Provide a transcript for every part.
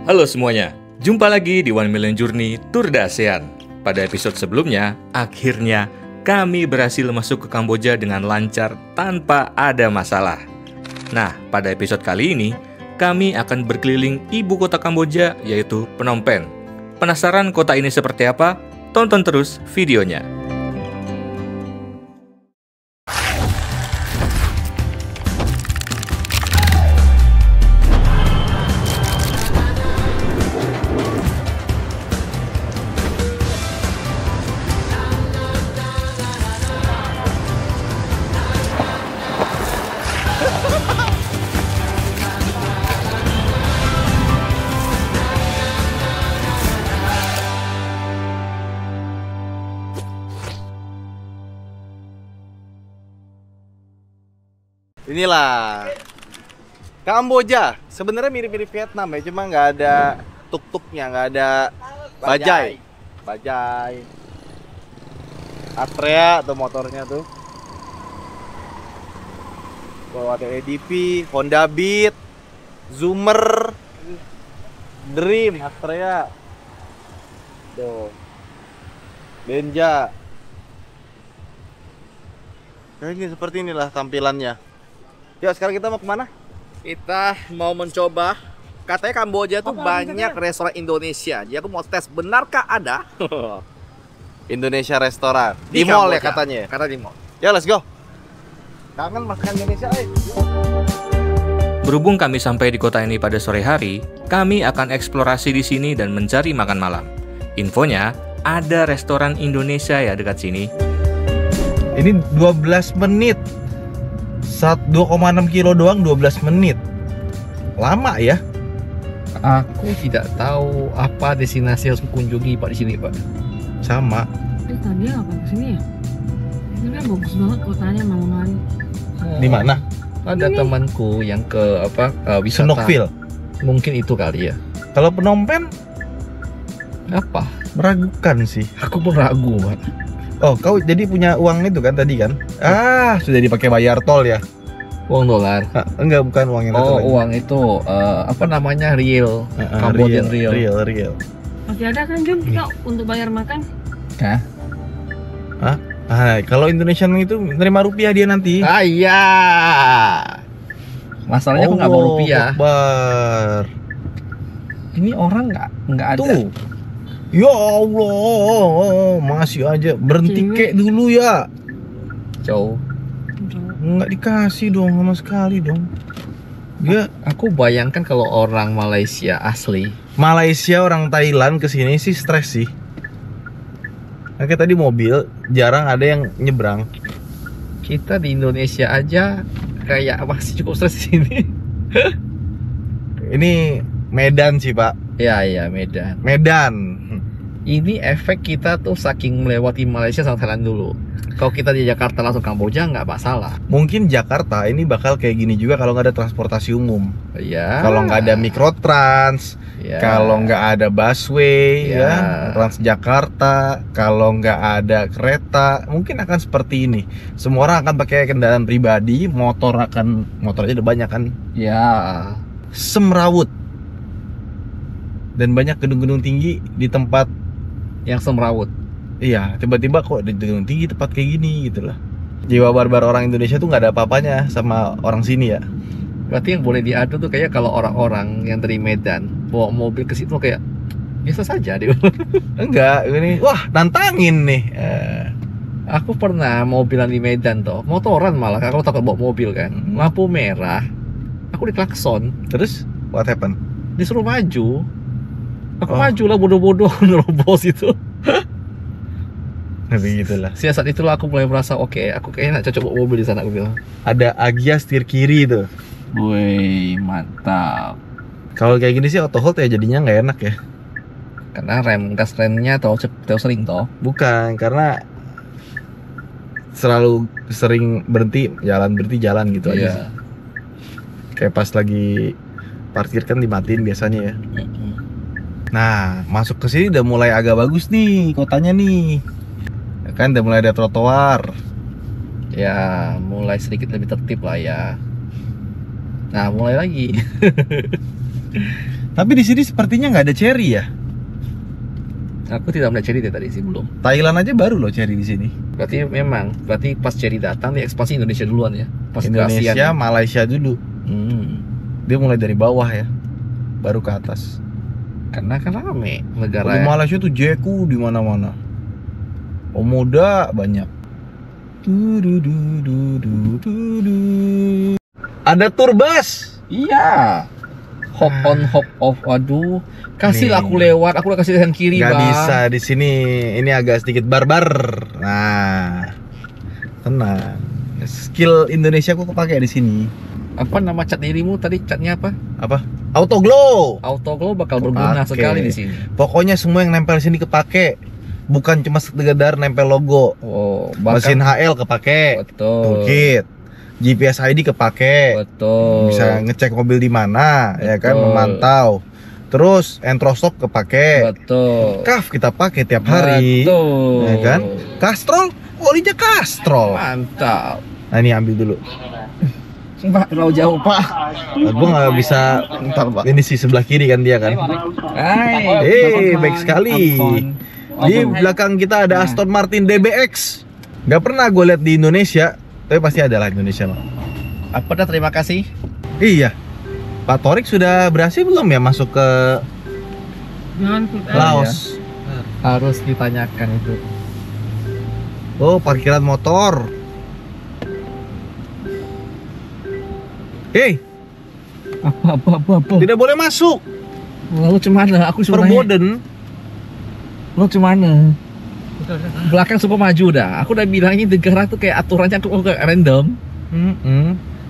Halo semuanya, jumpa lagi di One Million Journey Tour de ASEAN. Pada episode sebelumnya, akhirnya kami berhasil masuk ke Kamboja dengan lancar tanpa ada masalah. Nah, pada episode kali ini, kami akan berkeliling ibu kota Kamboja, yaitu Phnom Penh. Penasaran kota ini seperti apa? Tonton terus videonya. Inilah Kamboja. Sebenarnya mirip-mirip Vietnam ya, cuma nggak ada tuk-tuknya, nggak ada bajai. Astrea tuh motornya tuh. Bawa EDP, Honda Beat, Zoomer, Dream, Astrea. Tuh. Benja. Kayaknya seperti inilah tampilannya. Yuk, sekarang kita mau kemana? Kita mau mencoba. Katanya Kamboja tuh banyak restoran Indonesia. Jadi aku mau tes, benarkah ada Indonesia restoran di mall ya katanya. Kata di mall. Ya, let's go. Kangen makan Indonesia, Berhubung kami sampai di kota ini pada sore hari, kami akan eksplorasi di sini dan mencari makan malam. Infonya, ada restoran Indonesia ya dekat sini. Ini 12 menit. 2,6 kilo doang 12 menit. Lama ya? Aku tidak tahu apa destinasi harus kunjungi Pak di sini, Pak. Sama. Tadi apa kesini ya? Ini kan bagus banget kotanya, malam-malam. Di mana? Ada temanku yang ke wisata. Sunokville. Mungkin itu kali ya. Kalau Phnom Penh Apa? meragukan sih. Aku pun ragu, Pak. Oh, kau jadi punya uang itu kan tadi kan? Sudah dipakai bayar tol ya? Uang dolar. Enggak, bukan uang yang Oh, lagi. uang itu apa namanya? Real. Cambodian real. Real. Masih ada kan Jun kita untuk bayar makan? Hah? Kalau Indonesian itu nerima rupiah dia nanti. Iya. Masalahnya aku nggak mau rupiah. Akbar. Ini orang nggak ada. Tuh. Ya Allah, masih aja berhenti kek dulu ya. Jauh. Nggak dikasih dong sama sekali dong. Dia Aku bayangkan kalau orang Malaysia asli. Malaysia, orang Thailand kesini sih stres sih. Kayak tadi mobil jarang ada yang nyebrang. Kita di Indonesia aja kayak masih cukup stres di sini. Ini Medan sih Pak. Iya, Medan. Medan. Ini efek kita tuh saking melewati Malaysia sama Thailand dulu. Kalau kita di Jakarta langsung Kamboja nggak masalah. Mungkin Jakarta ini bakal kayak gini juga kalau nggak ada transportasi umum. Iya. Kalau nggak ada mikrotrans, Iya. kalau nggak ada busway, Iya. ya Transjakarta, kalau nggak ada kereta, mungkin akan seperti ini. Semua orang akan pakai kendaraan pribadi, motor aja udah banyak kan. Ya. Semrawut. Dan banyak gedung-gedung tinggi di tempat. Yang semrawut. Iya, tiba-tiba kok di gedung tinggi tempat kayak gini gitu lah. Jiwa barbar orang Indonesia tuh nggak ada apa-apanya sama orang sini ya. Berarti yang boleh diadu tuh kayak kalau orang-orang yang dari Medan bawa mobil ke situ kayak biasa saja dia. Enggak, ini wah nantangin nih. Aku pernah mobilan di Medan toh, motoran malah, aku takut bawa mobil kan. Lampu merah, aku diklakson, Terus what happened? disuruh maju. Aku Oh. maju lah bodoh-bodoh nerobos itu. Tapi gitulah. Sejak saat itulah aku mulai merasa oke, aku kayaknya cocok bawa mobil di sana, aku bilang. Ada Agia setir kiri tuh. Woi, mantap. Kalau kayak gini sih auto hold ya jadinya nggak enak ya. Karena gas remnya tahu sering toh. Bukan, karena selalu sering berhenti jalan gitu aja sih. Kayak pas lagi parkir kan dimatiin biasanya ya. Nah, masuk ke sini udah mulai agak bagus nih kotanya nih. Ya kan udah mulai ada trotoar. Ya, mulai sedikit lebih tertib lah ya. Nah, mulai lagi. Tapi di sini sepertinya nggak ada cherry ya. Aku tidak melihat cherry tadi sih, belum. Thailand aja baru loh cherry di sini. Berarti pas cherry datang dia ekspansi Indonesia duluan ya. Pas ke Indonesia, ASEAN. Malaysia dulu. Dia mulai dari bawah ya, baru ke atas. Karena kan rame negara. Di Malaysia tuh Jeku di mana-mana. Pemuda banyak. Ada tur bus. Iya. Hop on, hop off. Aduh, kasihlah Nih. aku lewat. Aku udah kasih kanan kiri, Gak Bang. bisa di sini. Ini agak sedikit barbar. Nah, tenang. Skill Indonesia aku kepake di sini. Apa nama cat dirimu tadi? Catnya apa? Apa? Auto glow. Autoglow bakal berguna Kepake. sekali di sini. Pokoknya semua yang nempel sini kepake. Bukan cuma sekedar nempel logo. Oh, Mesin HL kepake. betul. Toolkit. GPS ID kepake. Betul. Bisa ngecek mobil di mana, ya kan, Betul. memantau. Terus Entrostop kepake. Betul. CAF kita pakai tiap hari. Betul. Ya kan? Castrol, olinya Castrol. Mantap. Nah, ini ambil dulu. Pak, terlalu jauh, Pak. Nah, gua nggak bisa. Ntar, Pak. Ini sih sebelah kiri kan dia kan. Hai. Baik sekali. Di belakang kita ada Aston Martin DBX. Gak pernah gue lihat di Indonesia, tapi pasti ada lah Indonesia mah. Apa dah, terima kasih. Iya. Pak Torik sudah berhasil belum ya masuk ke Jangan kita. Laos? Harus ditanyakan itu. Oh, parkiran motor. Hei, Apa? tidak boleh masuk. Lalu cemana? Aku sebenarnya. Perboden. Lo cemana? Belakang super maju dah. Aku udah bilang ini negara tuh kayak aturannya aku kayak random.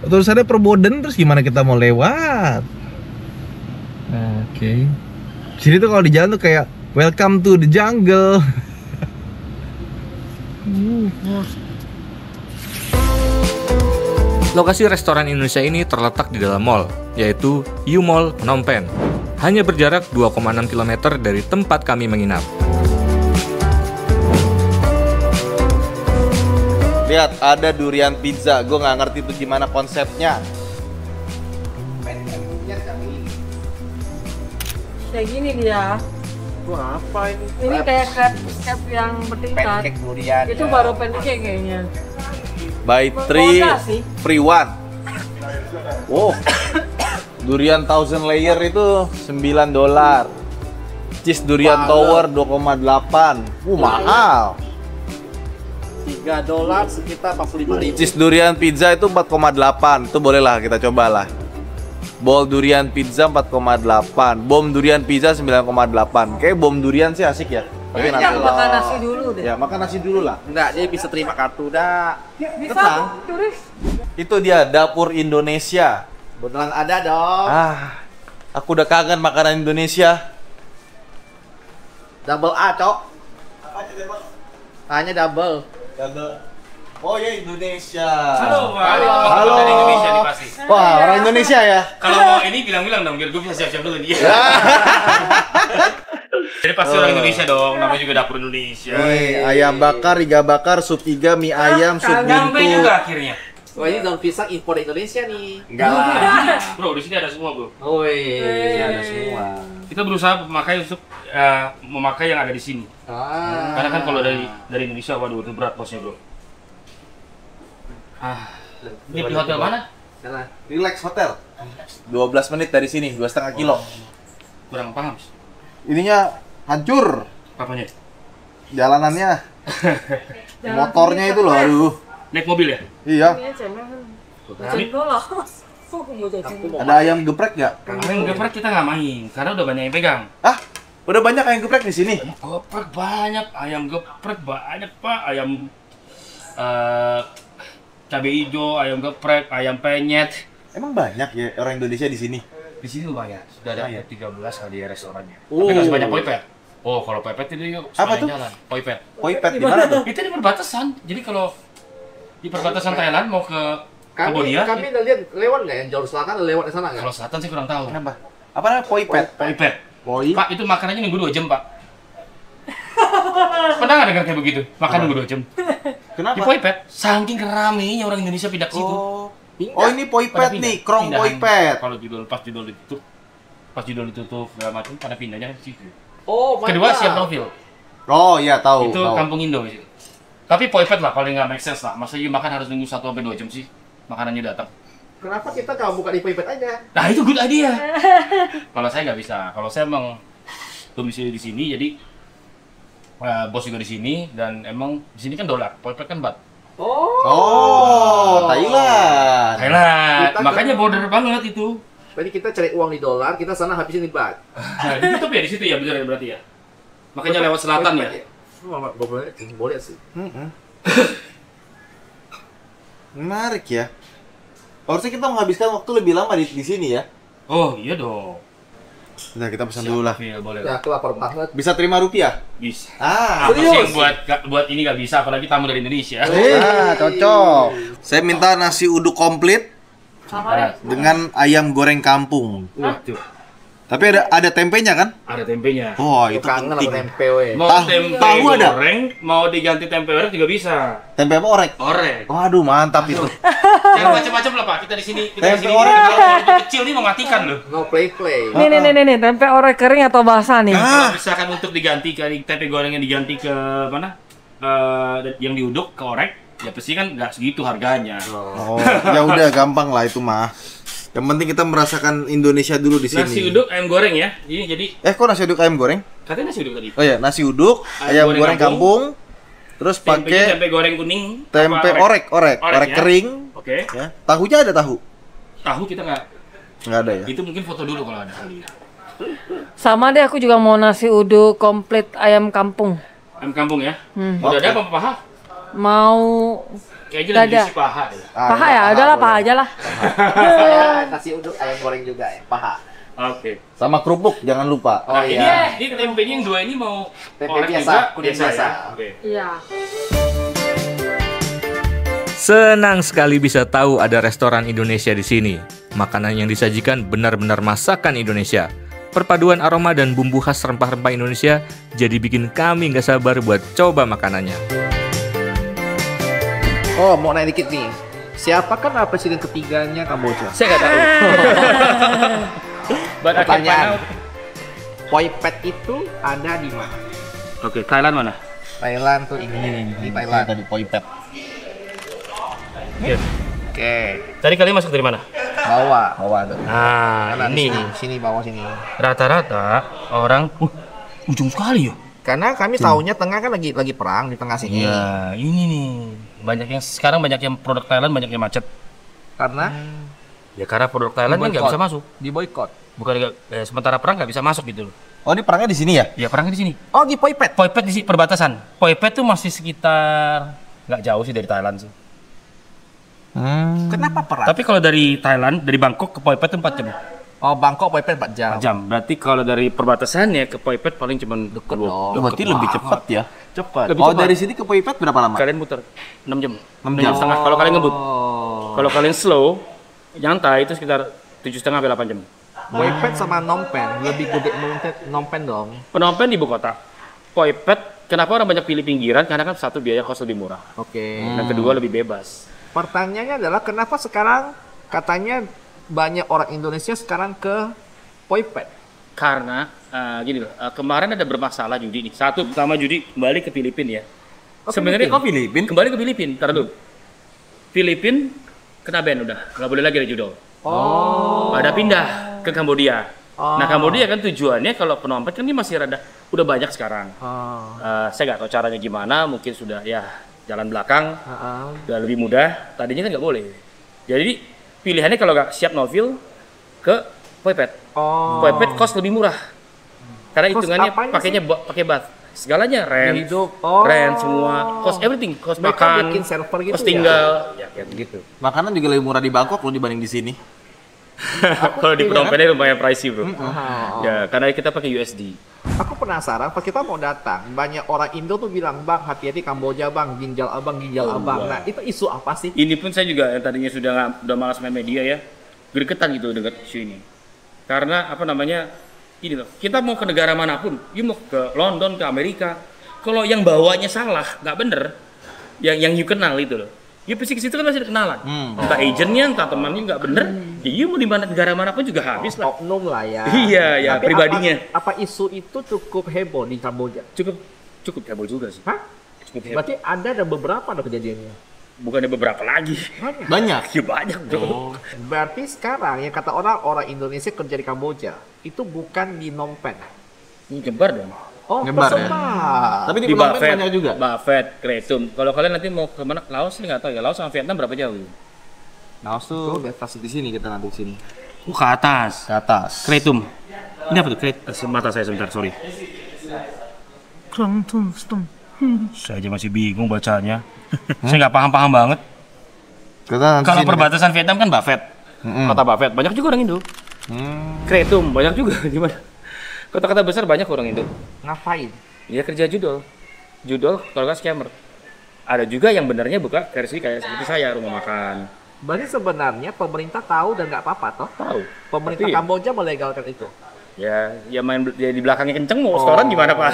Terus ada perboden, terus gimana kita mau lewat? Oke. Sini tuh kalau di jalan tuh kayak welcome to the jungle. Lokasi restoran Indonesia ini terletak di dalam mall, yaitu U-Mall Phnom Penh. Hanya berjarak 2,6 km dari tempat kami menginap. Lihat, ada durian pizza. Gue nggak ngerti tuh gimana konsepnya. Kayak gini dia. Wah, apa ini? Ini kayak crab yang bertingkat. durian. Itu baru pancake kayaknya. Buy Murah sih. free one. Wow. Durian 1000 layer itu $9. Cheese durian tower 2,8. Mahal. $3 sekitar 45.000. Cheese durian pizza itu 4,8. Itu boleh lah kita cobalah. Bol durian pizza 4,8. Bom durian pizza 9,8. Kayak bom durian sih asik ya. Tapi Kayaknya makan nasi dulu deh. Ya, makan nasi dulu lah. Enggak, dia bisa terima kartu dah. Bisa tenang. kok, turis. Itu dia dapur Indonesia. Beneran ada dong. Aku udah kangen makanan Indonesia. Double A, Cok. A-nya double. Oh ya, Indonesia. Halo, Halo. Dari Indonesia nih pasti. Wah, orang Indonesia ya. Kalau mau ini bilang-bilang dong biar gue bisa siap-siap dulu nih. Jadi pasti orang Indonesia dong, namanya juga dapur Indonesia. Woi, ayam bakar, iga bakar, sup iga, mie ayam, sup Nyampe buntu. juga akhirnya. Wah, ini daun pisang impor dari Indonesia nih. Enggak lah. Bro, di sini ada semua, Bro. Woi, Ada semua. Kita berusaha memakai untuk memakai yang ada di sini. Karena kan kalau dari Indonesia, waduh itu berat bosnya, Bro. Ini di hotel mana? Sana. Relax Hotel. 12 menit dari sini, 2,5 kilo. Kurang paham. Ininya hancur. Apanya? Jalanannya. Motornya itu loh, aduh. Naik mobil ya? Iya. Ini cemen. Cendol lah. Kok mau jadi cendol? Ada ayam geprek nggak? Kemarin geprek kita nggak main, karena udah banyak yang pegang. Udah banyak ayam geprek di sini. Geprek banyak, ayam geprek banyak pak, ayam cabai hijau, ayam geprek, ayam penyet. Emang banyak ya orang Indonesia di sini. Di sini lumayan, sudah ada 13 kali ya restorannya. Oh. Tapi nggak sebanyak Poipet. Oh, kalau Poipet itu yuk Apa sepanjang tuh? jalan. Poipet. Poipet di mana tuh? Itu di perbatasan. Jadi kalau di perbatasan Thailand mau ke Cambodia, Kami udah lihat lewat nggak yang jalur selatan lewat ke sana nggak? kalau selatan sih kurang tahu. Kenapa? Apa namanya Poipet? Poipet. Poi. Pak, itu makanannya nunggu 2 jam, Pak. Pernah nggak dengar kayak begitu? Makan nunggu 2 jam. Di Kenapa? Poipet, saking ramainya orang Indonesia pindah ke situ. Oh, ini Poipet Pada pindah. nih, Krong Pindahan. Poipet. Kalau judul pas judul itu pas judul ditutup segala macam pada pindahnya ke situ. Oh, Kedua siap novel. Oh iya tahu. Itu kampung Indo di situ. Tapi Poipet lah paling nggak make sense lah. Masa you makan harus nunggu 1-2 jam sih makanannya datang. Kenapa kita nggak buka di Poipet aja? Nah itu good idea. Kalau saya nggak bisa. Kalau saya emang domisili di sini, jadi bos juga di sini dan emang di sini kan dolar, Poipet kan baht. Oh, Thailand. Thailand. Kita Makanya border banget itu. Tadi kita cari uang di dolar, kita sana habisin di baht. Nah, ditutup ya di situ ya bener ya berarti ya. Makanya lewat selatan ya. Boleh sih. Menarik ya. Harusnya kita menghabiskan waktu lebih lama di sini ya. Oh iya dong. Nah, kita pesan dulu lah. Iya boleh. Ya, aku lapar banget. Bisa terima rupiah? Bisa. Ah, Apa sih yang buat ini nggak bisa, apalagi tamu dari Indonesia. cocok. Saya minta nasi uduk komplit Sama deh. dengan ayam goreng kampung. Waduh. Tapi ada tempenya kan? Ada tempenya. Oh, Itu itu kangen sama penting. tempe we. Mau Tahu- tempe tahu ada? goreng, mau diganti tempe orek juga bisa. Tempe apa orek? Orek. Waduh, mantap itu. Jangan macam-macam lah Pak. Kita di sini, Tempe kita orek. kalau kecil nih mematikan loh. No play. Nih, tempe orek kering atau basah nih? Kalau misalkan untuk diganti ke tempe goreng yang diganti ke mana? Yang diuduk ke orek, ya pasti kan nggak segitu harganya. Oh, ya udah gampang lah itu mah. Yang penting kita merasakan Indonesia dulu di sini. Nasi uduk ayam goreng ya. Ini jadi Kok nasi uduk ayam goreng? katanya nasi uduk tadi. Oh ya, nasi uduk, ayam goreng kampung, terus Tempenya pakai tempe goreng kuning. tempe apa orek ya? kering. Oke. Ya. Tahunya ada tahu? Tahu kita nggak. Nggak ada ya. Itu mungkin foto dulu kalau ada. Sama deh, aku juga mau nasi uduk komplit ayam kampung. Ayam kampung ya. Oke. Udah ada apa paha? Mau Kayaknya lagi Dada. diisi paha deh. paha ya? Udahlah paha aja lah. Saya nasi uduk ayam goreng juga ya, paha. Oke. Sama kerupuk jangan lupa. Oh Nah, iya. ini tempenya yang dua ini mau Tempe orek biasa, juga, kuning biasa biasa. ya. Oke. Iya. Senang sekali bisa tahu ada restoran Indonesia di sini. Makanan yang disajikan benar-benar masakan Indonesia. Perpaduan aroma dan bumbu khas rempah-rempah Indonesia jadi bikin kami nggak sabar buat coba makanannya. Oh, mau naik dikit nih. Siapakah nama presiden ketiganya Kamboja? Saya nggak tahu. Buat akhir Pertanyaan. panel. Poipet itu ada di mana? Oke, Thailand mana? Thailand tuh ini di Thailand. Tadi poipet. Yes. Oke, Tadi kalian masuk dari mana? bawah tuh. Nah, Karena ini sini bawah sini. rata-rata orang ujung sekali ya. Karena kami tahunya tengah kan lagi perang di tengah sini. Iya, ini nih. Sekarang banyak yang produk Thailand banyak yang macet. Karena Ya karena produk Thailand kan nggak Diboykot. bisa masuk. di boykot. Bukan sementara perang nggak bisa masuk gitu loh. Oh, ini perangnya di sini ya? Ya perangnya di sini. Oh, di Poipet. Poipet di sini perbatasan. Poipet tuh masih sekitar nggak jauh sih dari Thailand sih. Kenapa perang? Tapi kalau dari Thailand, dari Bangkok ke Poipet tuh 4 jam. Oh, Bangkok Poipet 4 jam. 4 jam. Berarti kalau dari perbatasannya ke Poipet paling cuma deket dong. Berarti lebih cepat ya. Cepat. Lebih Oh, cepat. dari sini ke Poipet berapa lama? Kalian muter 6 jam. 6 6 jam jam. setengah kalau kalian ngebut. Oh. Kalau kalian slow, nyantai itu sekitar 7,5 sampai 8 jam. Poipet sama Nompen lebih gede mungkin Nompen dong. Phnom Penh di ibu kota. Poipet, kenapa orang banyak pilih pinggiran? Karena kan satu biaya kos lebih murah. Oke. Dan kedua lebih bebas. Pertanyaannya adalah kenapa sekarang katanya banyak orang Indonesia sekarang ke Poipet? Karena gini loh, kemarin ada bermasalah judi nih. Satu, pertama judi kembali ke Filipina ya. Sebenarnya Kok Filipin? kembali ke Filipina, ntar dulu. Filipina kena ban udah, nggak boleh lagi ada judol. Oh. Pada pindah ke Kambodia. Oh. Nah Kambodia kan tujuannya kalau Phnom Penh kan ini masih udah banyak sekarang. Oh. Saya nggak tahu caranya gimana, mungkin sudah ya jalan belakang, Heeh. udah lebih mudah. Tadinya kan nggak boleh. Jadi pilihannya kalau nggak siap novel ke Poipet. Oh. Poipet kos lebih murah. Karena Kos hitungannya apanya pakainya pakai baht. Segalanya rent, Hidup. Oh. rent semua, cost everything, cost Mereka makan, bikin server gitu cost ya? tinggal, ya kayak gitu. Makanan juga lebih murah di Bangkok loh dibanding di sini. Kalau di Phnom Penh lumayan pricey bro. Oh. Ya karena kita pakai USD. Aku penasaran, pas kita mau datang, banyak orang Indo tuh bilang, Bang, hati-hati Kamboja, Bang, ginjal abang. Nah, itu isu apa sih? Ini pun saya juga yang tadinya udah malas main media ya, gregetan gitu dengan isu ini. Karena apa namanya, ini loh, kita mau ke negara manapun, mau ke London, ke Amerika, kalau yang bawanya salah, nggak bener, yang you kenal itu loh, Ya psikis itu kan masih ada kenalan. Entah agentnya, entah temannya nggak bener. Iya mau di mana negara manapun juga habis lah. Oknum lah ya. Iya, ya Tapi pribadinya. Apa isu itu cukup heboh di Kamboja? Cukup heboh juga sih. Hah? Cukup heboh. Berarti ada beberapa ada kejadiannya. Bukannya beberapa lagi. Banyak. Ya banyak bro. Berarti sekarang yang kata orang Indonesia kerja di Kamboja itu bukan di Phnom Penh. Ini Jember dong. Oh, Nyebar ya? tersebar. Tapi di Di Phnom Penh Buffet banyak juga. Buffet, Kretum. Kalau kalian nanti mau ke mana? Laos sih nggak tahu ya. Laos sama Vietnam berapa jauh? Laos tuh di atas di sini kita nanti di sini. Ke atas. Ke atas. Kretum. Ini apa tuh? Mata saya sebentar, sorry. Saya aja masih bingung bacanya. Saya nggak paham-paham banget. Kita nanti Kalau sini. perbatasan Vietnam kan Buffet. Kota Buffet. Banyak juga orang Indo. Kretum, banyak juga. Gimana? Kota-kota besar banyak orang Indo. Ngapain? Dia kerja judol. Judol kalau nggak scammer. Ada juga yang benarnya buka versi kayak seperti saya, rumah makan. Berarti sebenarnya pemerintah tahu dan nggak apa-apa toh? Tahu. Pemerintah Tapi- Kamboja melegalkan itu. Ya main dia di belakangnya kenceng mau restoran gimana Pak?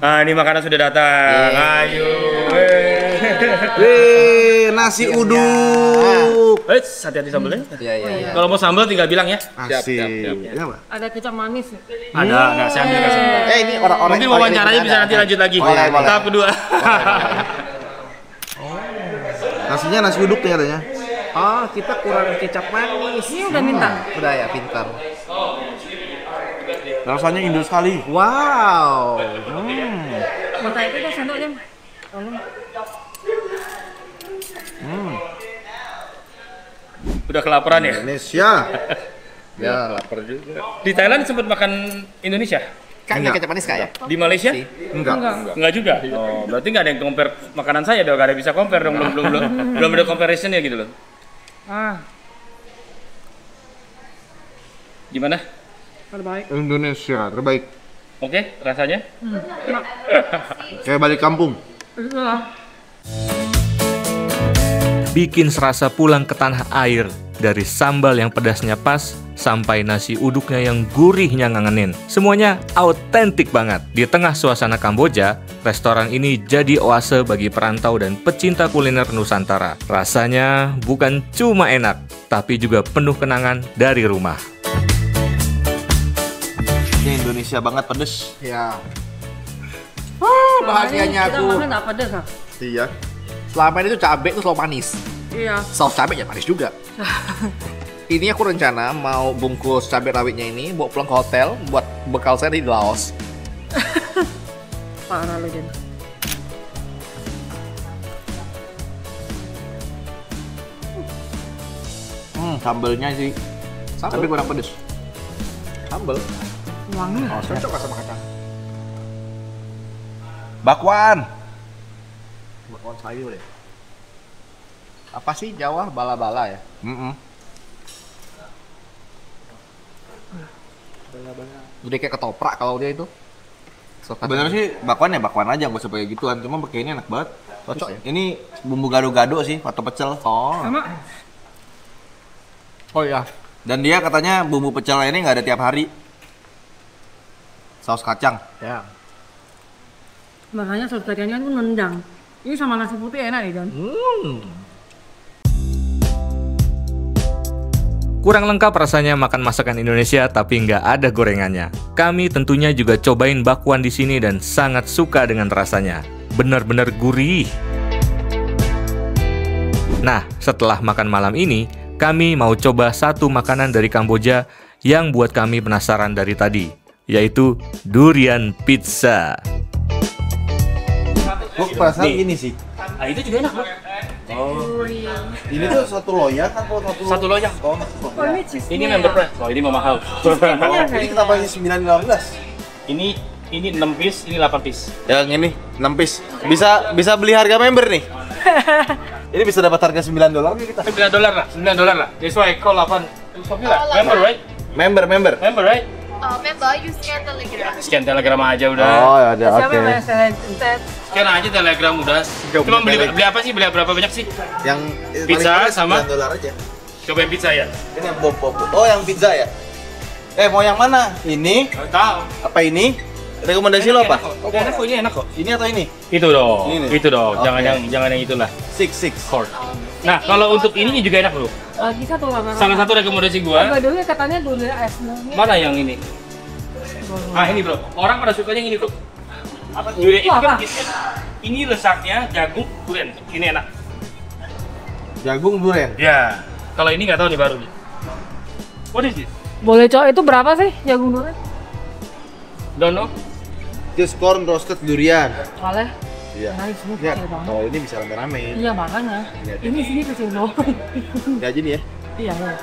Ini makanan sudah datang. Ayo. Nasi uduk. Hati-hati sambelnya. Iya. Kalau mau sambel tinggal bilang ya. Asik. siap. Ini apa? Ada kecap manis. Ada, saya ambil kasih. Ini orang-orang. Mungkin wawancaranya bisa nanti lanjut lagi. Boleh, boleh. Tahap kedua. Nasinya nasi uduk nih katanya. Oh, kita kurang kecap manis. Ini udah minta. Udah ya, pintar. Rasanya Indo sekali. Wow. Mata itu udah sendoknya. Tolong. Udah kelaparan ya? Indonesia. Ya, lapar juga. Di Thailand sempat makan Indonesia? Kayaknya kecap manis kayak. Di Malaysia? Enggak. Enggak juga. Oh, berarti nggak ada yang compare makanan saya dong, nggak ada yang bisa compare dong, belum ada comparison ya gitu loh. Gimana? Terbaik. Indonesia terbaik. Oke, rasanya? Kayak balik kampung. Itulah. Bikin serasa pulang ke tanah air. Dari sambal yang pedasnya pas, sampai nasi uduknya yang gurihnya ngangenin. Semuanya autentik banget. Di tengah suasana Kamboja, restoran ini jadi oase bagi perantau dan pecinta kuliner Nusantara. Rasanya bukan cuma enak, tapi juga penuh kenangan dari rumah. Ini Indonesia banget pedes. Ya. Bahagianya Kita aku. makan nggak pedes ah. Iya. Selama ini tuh cabai tuh selalu manis. Iya. Saus cabai ya manis juga. Ini aku rencana mau bungkus cabai rawitnya ini bawa pulang ke hotel buat bekal saya di Laos. Parah lo Jen. Sambelnya sih. Tapi kurang pedes. Sambel. Wangi. Oh, cocok nggak sama kacang? Bakwan. Bakwan sayur ya. Apa sih Jawa bala-bala ya? Udah kayak ketoprak kalau dia itu. Sebenarnya sih bakwan ya bakwan aja, nggak usah pakai gituan. Cuma pakai ini enak banget. Cocok ya? Ini bumbu gado-gado sih atau pecel. Oh. Sama. Oh ya. Dan dia katanya bumbu pecel ini nggak ada tiap hari. Saus kacang. Ya. Makanya saus kacangnya tuh nendang. Ini sama nasi putih enak ya Jon. Kurang lengkap rasanya makan masakan Indonesia tapi nggak ada gorengannya. Kami tentunya juga cobain bakwan di sini dan sangat suka dengan rasanya. Benar-benar gurih. Nah, setelah makan malam ini, kami mau coba satu makanan dari Kamboja yang buat kami penasaran dari tadi, yaitu durian pizza. Kok perasaan ini sih. Ah, itu juga enak, Bro. Ini tuh satu loyak atau Satu loyang. Oh ini cheese. Ini member price. Oh, ini mau mahal. Ini kenapa ini 915? Ini 6 piece, ini 8 piece. Yang ini 6 piece. Bisa beli harga member nih. Ini bisa dapat harga $9 nih kita. $9 lah, $9 lah. That's why call 8. Member, right? Member. Member, right? Member, you scan Telegram. Scan Telegram aja udah. Oh, ya ada. Siapa Oke. yang saya entet? Scan aja Telegram udah. Cuma beli apa sih? Beli berapa banyak sih? Yang Pizza paling sama? $9 aja. Cobain pizza ya. Ini yang bob. Oh, yang pizza ya? Mau yang mana? Ini Tahu. apa ini? Rekomendasi lo apa? Enak kok, ini enak kok. Ini atau ini? Itu dong, Ini nih. itu dong. Oke. Jangan yang itulah. Six. Cord. Nah, kalau untuk ininya juga enak bro. Lagi satu lama. Salah satu rekomendasi gua. Dulu katanya dulu es dulu. Mana yang ini? Ah ini bro. Orang pada sukanya yang ini bro. Apa? Durian itu kan ini lesaknya jagung durian. Ini enak. Jagung durian. Ya. Kalau ini nggak tahu nih baru nih. What is it? Boleh cowok itu berapa sih jagung durian? Don't know. Just corn roasted durian. Oleh. Iya. Nah, ini Ya, kecil banget. kalau ini bisa rame-rame. Iya makanya. Iya. Ini sini kecil banget. Kayak gini ya. Iya. Iya.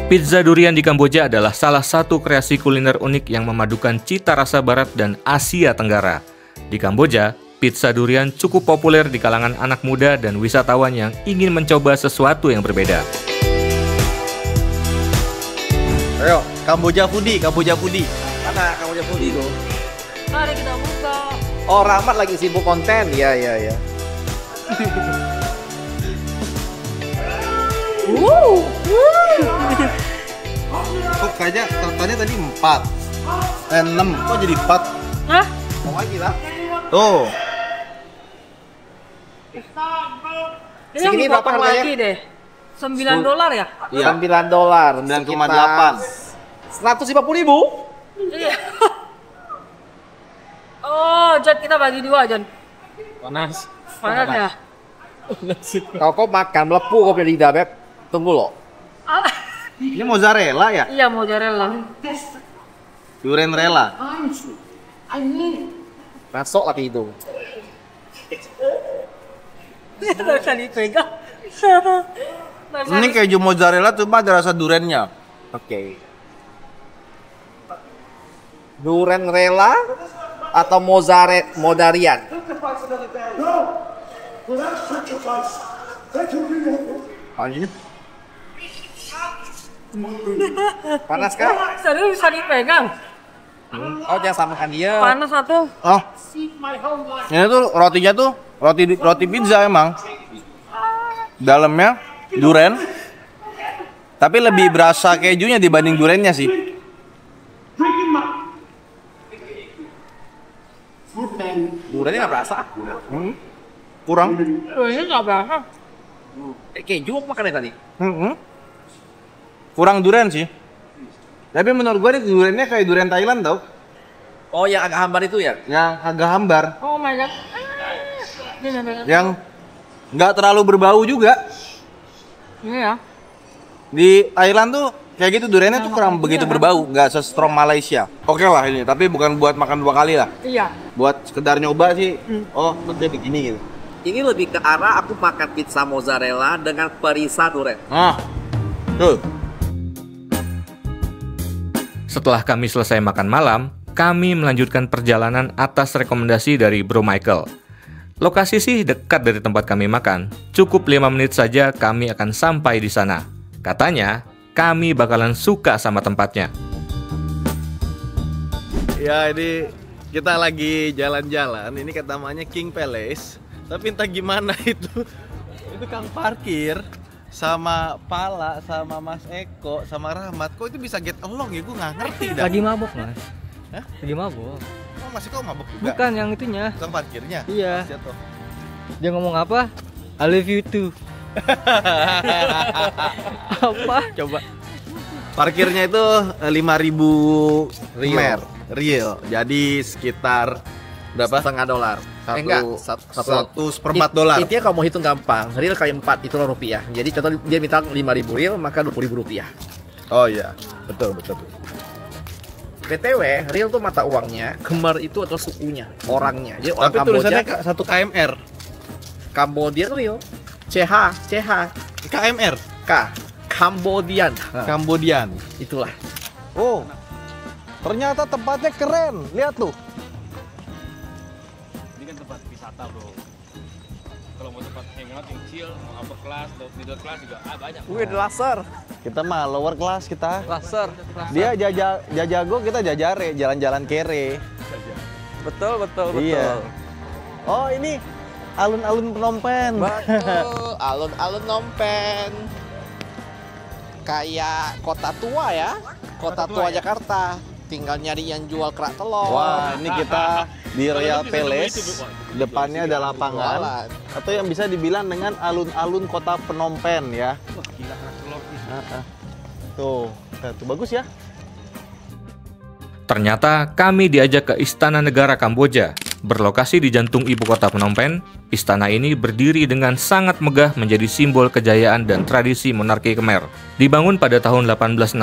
Pizza durian di Kamboja adalah salah satu kreasi kuliner unik yang memadukan cita rasa barat dan Asia Tenggara. Di Kamboja, pizza durian cukup populer di kalangan anak muda dan wisatawan yang ingin mencoba sesuatu yang berbeda. Ayo, Kamboja foodie. Mana kamu punya foodie tuh? Mari kita buka. Oh, Rahmat lagi sibuk konten. Iya. Kok kayaknya katanya tadi 4. 6. Kok jadi 4? Hah? Mau lagi lah. Tuh. Ini yang Segini berapa dipotong harganya? lagi deh. $9 ya? Iya. $9. 9,8. 150.000. Iya. Oh, John kita bagi dua, John. Panas. Panas ya? Kalau kau makan melepuh kau punya lidah, Beb. Tunggu lo. Ah, Ini mozzarella ya? iya mozzarella. Durian rela. Masuk lagi itu. Tidak bisa dipegang. Ini keju mozzarella cuma ada rasa duriannya. Oke. Durian rela atau modarian? Anjir. Panas kah? Serius bisa dipegang. Oh, jangan samakan dia. Panas satu. Oh. Ini tuh rotinya tuh roti pizza emang. Dalamnya durian. Tapi lebih berasa kejunya dibanding duriannya sih. Duriannya nggak berasa. Kurang. Oh, ini nggak berasa. Keju apa makannya tadi? Kurang durian sih. Tapi menurut gua ini duriannya kayak durian Thailand tau. Oh, yang agak hambar itu ya? Yang agak hambar. Oh my god. Yang nggak terlalu berbau juga. Ini ya. Di Thailand tuh kayak gitu duriannya tuh kurang begitu berbau, nggak se-strong Malaysia. Oke lah ini, tapi bukan buat makan 2 kali lah. Iya. Buat sekedar nyoba sih. Oh, terus jadi gini gitu. Ini lebih ke arah aku makan pizza mozzarella dengan perisa durian. Nah, tuh. Setelah kami selesai makan malam, kami melanjutkan perjalanan atas rekomendasi dari Bro Michael. Lokasi sih dekat dari tempat kami makan, cukup 5 menit saja kami akan sampai di sana. Katanya, kami bakalan suka sama tempatnya. Ya ini kita lagi jalan-jalan, ini kan namanya King Palace. Tapi entah gimana itu kang parkir sama Pala, sama Mas Eko, sama Rahmat, kok itu bisa get along ya? Gue nggak ngerti dah. Lagi mabuk mas. Hah? Lagi mabuk. Oh, Mas Eko mabuk juga? Bukan yang itunya. Tukang parkirnya? Iya. Jatuh. Dia ngomong apa? I love you too. Apa? Coba. Parkirnya itu 5.000 real. Jadi sekitar berapa? $0,5. Satu seperempat dolar. Intinya kalau mau hitung gampang, real kali 4 itulah rupiah. Jadi contoh dia minta 5.000 real, maka 20.000 rupiah. Oh iya, betul. BTW, real tuh mata uangnya, Khmer itu adalah sukunya, orangnya. Jadi orang Tapi Kamboja, tulisannya 1 KMR. Kambodian real. CH, KMR. K, Kambodian. Nah, Kambodian. itulah. Oh, ternyata tempatnya keren. Lihat tuh. Ini kan tempat wisata bro. Kalau mau tempat hangout yang chill, mau upper class, middle class juga banyak. Wih, laser. Kita mah lower class kita. Laser. Dia jajago, kita jajare, jalan-jalan kere. Betul. Iya. Oh, ini alun-alun Phnom Penh. Betul, alun-alun Phnom Penh. Kayak kota tua ya. Kota tua Jakarta. tinggal nyari yang jual kerak telur. Wah, ini kita di Royal Palace. Depannya ada lapangan. Atau yang bisa dibilang dengan alun-alun kota Phnom Penh ya. Wah, gila kerak telur nih. Tuh, bagus ya. Ternyata kami diajak ke Istana Negara Kamboja. Berlokasi di jantung ibu kota Phnom Penh, istana ini berdiri dengan sangat megah menjadi simbol kejayaan dan tradisi monarki Khmer. Dibangun pada tahun 1866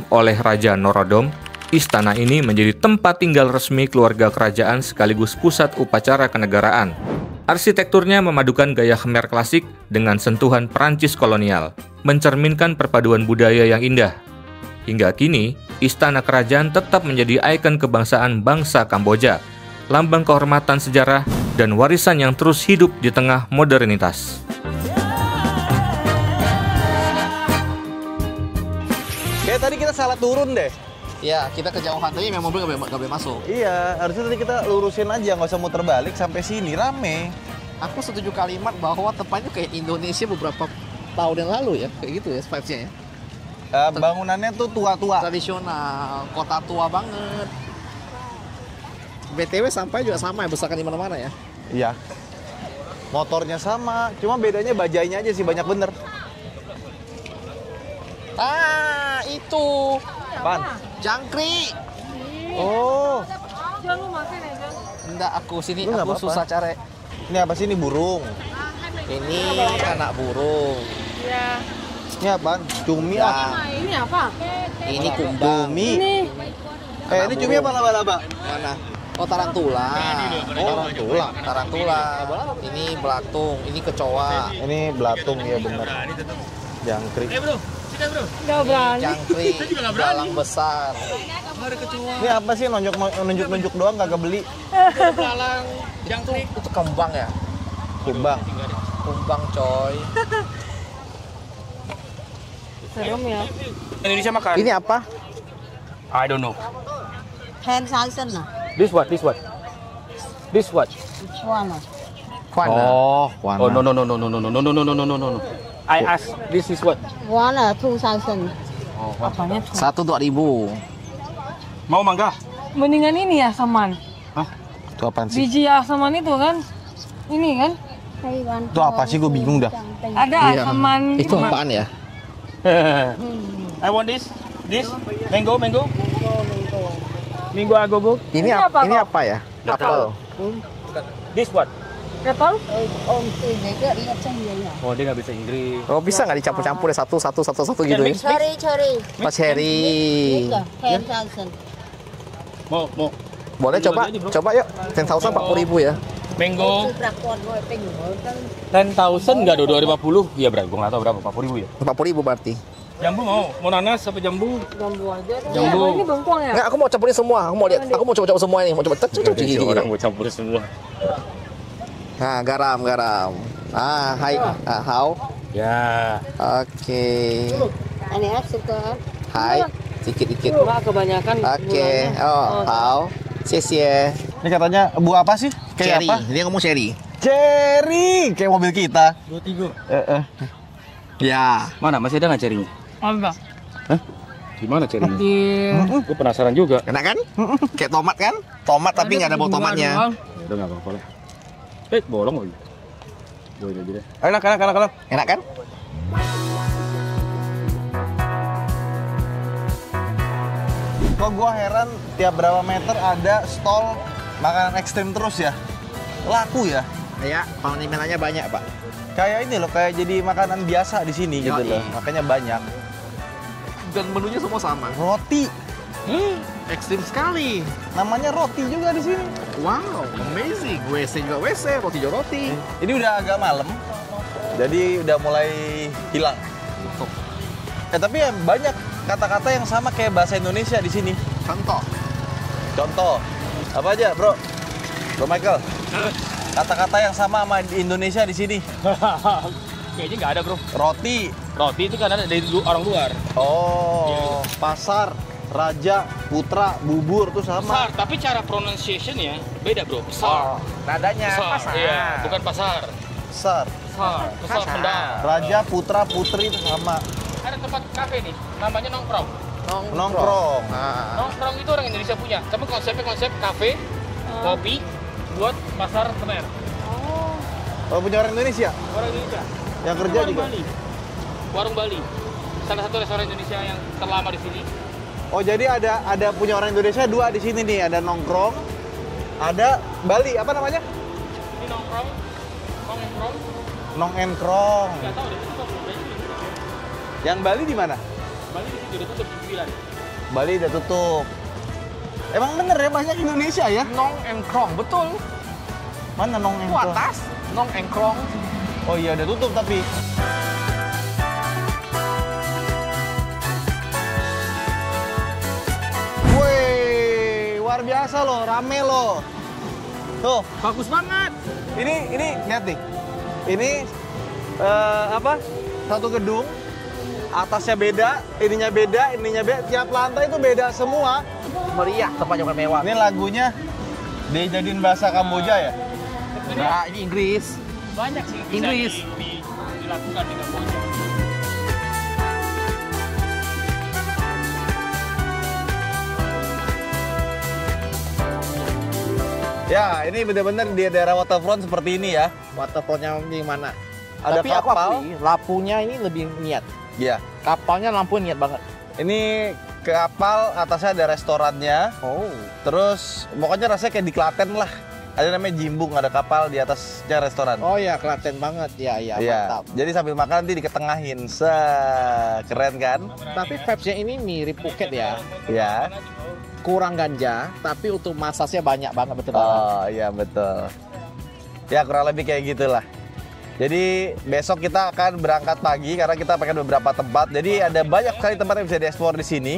oleh Raja Norodom, istana ini menjadi tempat tinggal resmi keluarga kerajaan sekaligus pusat upacara kenegaraan. Arsitekturnya memadukan gaya Khmer klasik dengan sentuhan Perancis kolonial, mencerminkan perpaduan budaya yang indah. Hingga kini, istana kerajaan tetap menjadi ikon kebangsaan bangsa Kamboja, lambang kehormatan sejarah dan warisan yang terus hidup di tengah modernitas. Kayak tadi kita salah turun deh. Ya, kita kejauhan tadi memang mobil nggak boleh masuk. Iya, harusnya tadi kita lurusin aja, nggak usah muter balik sampai sini, rame. Aku setuju kalimat bahwa tempatnya kayak Indonesia beberapa tahun yang lalu ya, kayak gitu ya vibes-nya ya. Bangunannya tuh tua-tua. Tradisional, kota tua banget. BTW sampai juga sama ya, besarkan di mana-mana ya. Iya. Motornya sama, cuma bedanya bajainya aja sih banyak bener. Ah, itu. Apaan? Jangkrik. Oh, Jangan lu makan ya, Jang. Enggak, aku sini Lu nggak aku apa-apa. susah cari. ini apa sih? Ini burung. Ini anak burung. Iya. Ini apaan? Cumi Ya, ah. Ini apa? ini kumbang. Cumi. Ini. Ini cumi apa laba-laba? Mana? Oh, tarantula. Tarantula. Tarantula. Ini belatung, ini kecoa. Ini belatung ya bener. Jangkrik. Bro, sini bro. Nggak berani. Jangkrik, dalang besar. Ini apa sih nunjuk-nunjuk doang kagak beli? Dalang jangkrik. Itu kembang ya? Kumbang. Kumbang coy. Serem ya. Indonesia makan. Ini apa? I don't know. Hand thousand lah. This what? This what? This what? Which one lah? Kuana. Oh, warna. Oh no no no no no no no no no no no no no no. I ask this is what? One lah, 2,000. Oh, Apanya tuh? 1.000. mau mangga? Mendingan ini ya, saman. Itu apaan sih? Biji asaman itu kan? Ini kan? Itu apa sih? Gue bingung dah. Ada asaman. Itu apaan ya? I want this. This mango mango. Mango agogo. Ini Ini apa, ini Kok? apa ya? Apel. This what? Ketol? Oh dia nggak bisa Inggris. Oh, bisa nggak dicampur-campur ya satu gitu ya? Cherry. Pas cherry. Hand thousand. Mau Boleh coba? Aja, bro. Coba yuk. 10.000 40.000 ya. mango 10,000 nggak do 250? Iya berapa? Gue nggak tahu berapa. 40.000 ya. 40.000 berarti. Jambu mau nanas apa jambu? Jambu aja. Jambu. Ini bengkuang ya? Nggak, aku mau campurin semua. Aku mau lihat. Aku mau coba-coba semua ini. Mau coba gini. Orang mau campur semua. Nah, garam. Ah, hai. How? Ya. Oke. Ini suka. Hai. Dikit-dikit. Mbak kebanyakan Oke. gulanya. Oh, how? Xie. Ini katanya buah apa sih? Kayak Cherry. apa? Dia ngomong cherry. Cherry, kayak mobil kita. 23. Ya. Mana masih ada nggak cerinya? Ada. Gimana cerinya? Di Gue penasaran juga. Enak kan? Kayak tomat kan? Tomat tapi nggak ada bau tomatnya. Udah nggak apa-apa lah. Bolong lagi. Gue aja deh. Enak. Enak kan? Kok gua heran tiap berapa meter ada stall makanan ekstrim terus ya? Laku ya? Ya, peminatnya banyak, Pak. Kayak ini loh, kayak jadi makanan biasa di sini gitu Yoi. loh. Makanya banyak. Dan menunya semua sama. Roti, Ekstrim sekali. namanya roti juga di sini. Wow, amazing. WC juga WC, roti juga roti. Ini udah agak malam, jadi udah mulai hilang. Tapi ya banyak kata-kata yang sama kayak bahasa Indonesia di sini. Contoh, apa aja, Bro Michael? Kata-kata yang sama Indonesia di sini. Kayaknya nggak ada bro. Roti. Roti itu kan ada dari orang luar. Oh, pasar, raja, putra, bubur tuh sama. Besar, tapi cara pronunciation ya beda bro. Besar. Nadanya Besar. Iya, bukan pasar. Besar. Besar kendal. Raja, putra, putri itu sama. Ada tempat kafe nih, namanya nongkrong. Nongkrong. Nah. Nongkrong itu orang Indonesia punya, tapi konsepnya konsep kafe, kopi, buat pasar Temer. Oh, punya orang Indonesia? Orang Indonesia. Yang kerja Warung juga? Bali. Warung Bali. Salah satu restoran Indonesia yang terlama di sini. Oh, jadi ada punya orang Indonesia 2 di sini nih, ada nongkrong, ada Bali, apa namanya? Ini nongkrong, nongkrong. Nong-enkrong. Nggak tahu deh, itu apa bedanya? Yang Bali di mana? Bali di situ udah tutup jam 9. Bali udah tutup. Emang bener ya banyak Indonesia ya? Nong Engkrong, betul. Mana Nong-enkrong? Atas, Nong Engkrong. Oh iya udah tutup tapi. Wih, luar biasa loh, rame loh. Tuh, Bagus banget. ini lihat nih. Ini apa? Satu gedung, atasnya beda, ininya beda, tiap lantai itu beda semua. Meriah, tempatnya bukan mewah. Ini lagunya dijadiin bahasa Kamboja ya? Nah, ini Inggris. Banyak sih bisa Inggris. dilakukan di Kamboja. Ya, ini benar-benar di daerah waterfront seperti ini ya. Waterfrontnya di mana? Ada Tapi aku kapal. akui, lampunya ini lebih niat. Iya. Kapalnya lampu niat banget. Ini kapal, atasnya ada restorannya. Oh. Terus pokoknya rasanya kayak di Klaten lah. Ada namanya Jimbung, ada kapal di atasnya restoran. Oh ya, Klaten banget. Ya, Iya. mantap. Jadi sambil makan nanti diketengahin. Keren kan? Tapi vibes-nya ini mirip Phuket ya. Ya. Kurang ganja, tapi untuk massage-nya banyak banget, betul banget. Oh iya betul. Ya kurang lebih kayak gitulah. Jadi besok kita akan berangkat pagi karena kita pengen beberapa tempat. Jadi ada banyak sekali tempat yang bisa dieksplor di sini.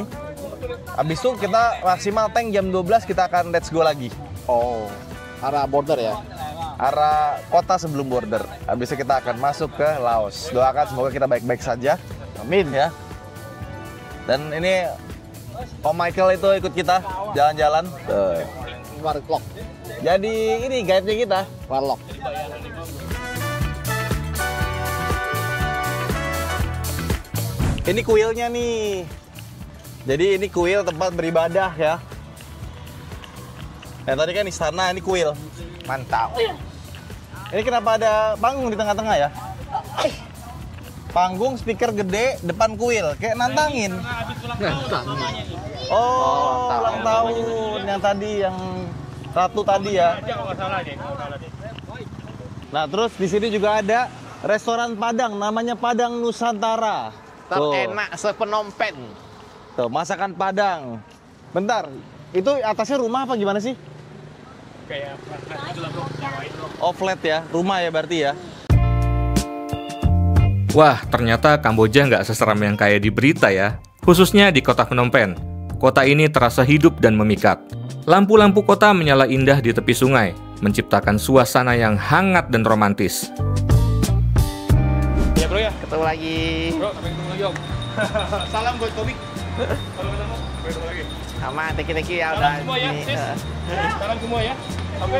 Habis itu kita maksimal tank jam 12 kita akan let's go lagi. Oh, arah border ya. Arah kota sebelum border. Habis itu kita akan masuk ke Laos. Doakan semoga kita baik-baik saja. Amin ya. Dan ini Om Michael itu ikut kita jalan-jalan. Warlock. Jadi ini guide-nya kita. Warlock. Ini kuilnya nih. Jadi ini kuil tempat beribadah ya. Yang tadi kan istana, ini kuil. Mantap. Ini kenapa ada panggung di tengah-tengah ya? Panggung, speaker gede, depan kuil. Kayak nantangin. Oh, ulang tahun yang tadi, yang ratu tadi ya. Nah, terus di sini juga ada restoran Padang, namanya Padang Nusantara. Tuh. Terenak sePhnom Penh. Tuh, masakan Padang. Bentar, itu atasnya rumah apa gimana sih? Kayak Oh, flat ya, rumah ya berarti ya. Wah, ternyata Kamboja nggak seseram yang kayak di berita ya. Khususnya di kota Phnom Penh. Kota ini terasa hidup dan memikat. Lampu-lampu kota menyala indah di tepi sungai, menciptakan suasana yang hangat dan romantis. Ya bro ya. Ketemu lagi. Bro, sampai ketemu lagi om. Salam buat Tobik. Kalau ketemu, sampai ketemu lagi. Aman, thank you ya Salam udah. semua ya, ini, sis. Salam semua ya. Oke.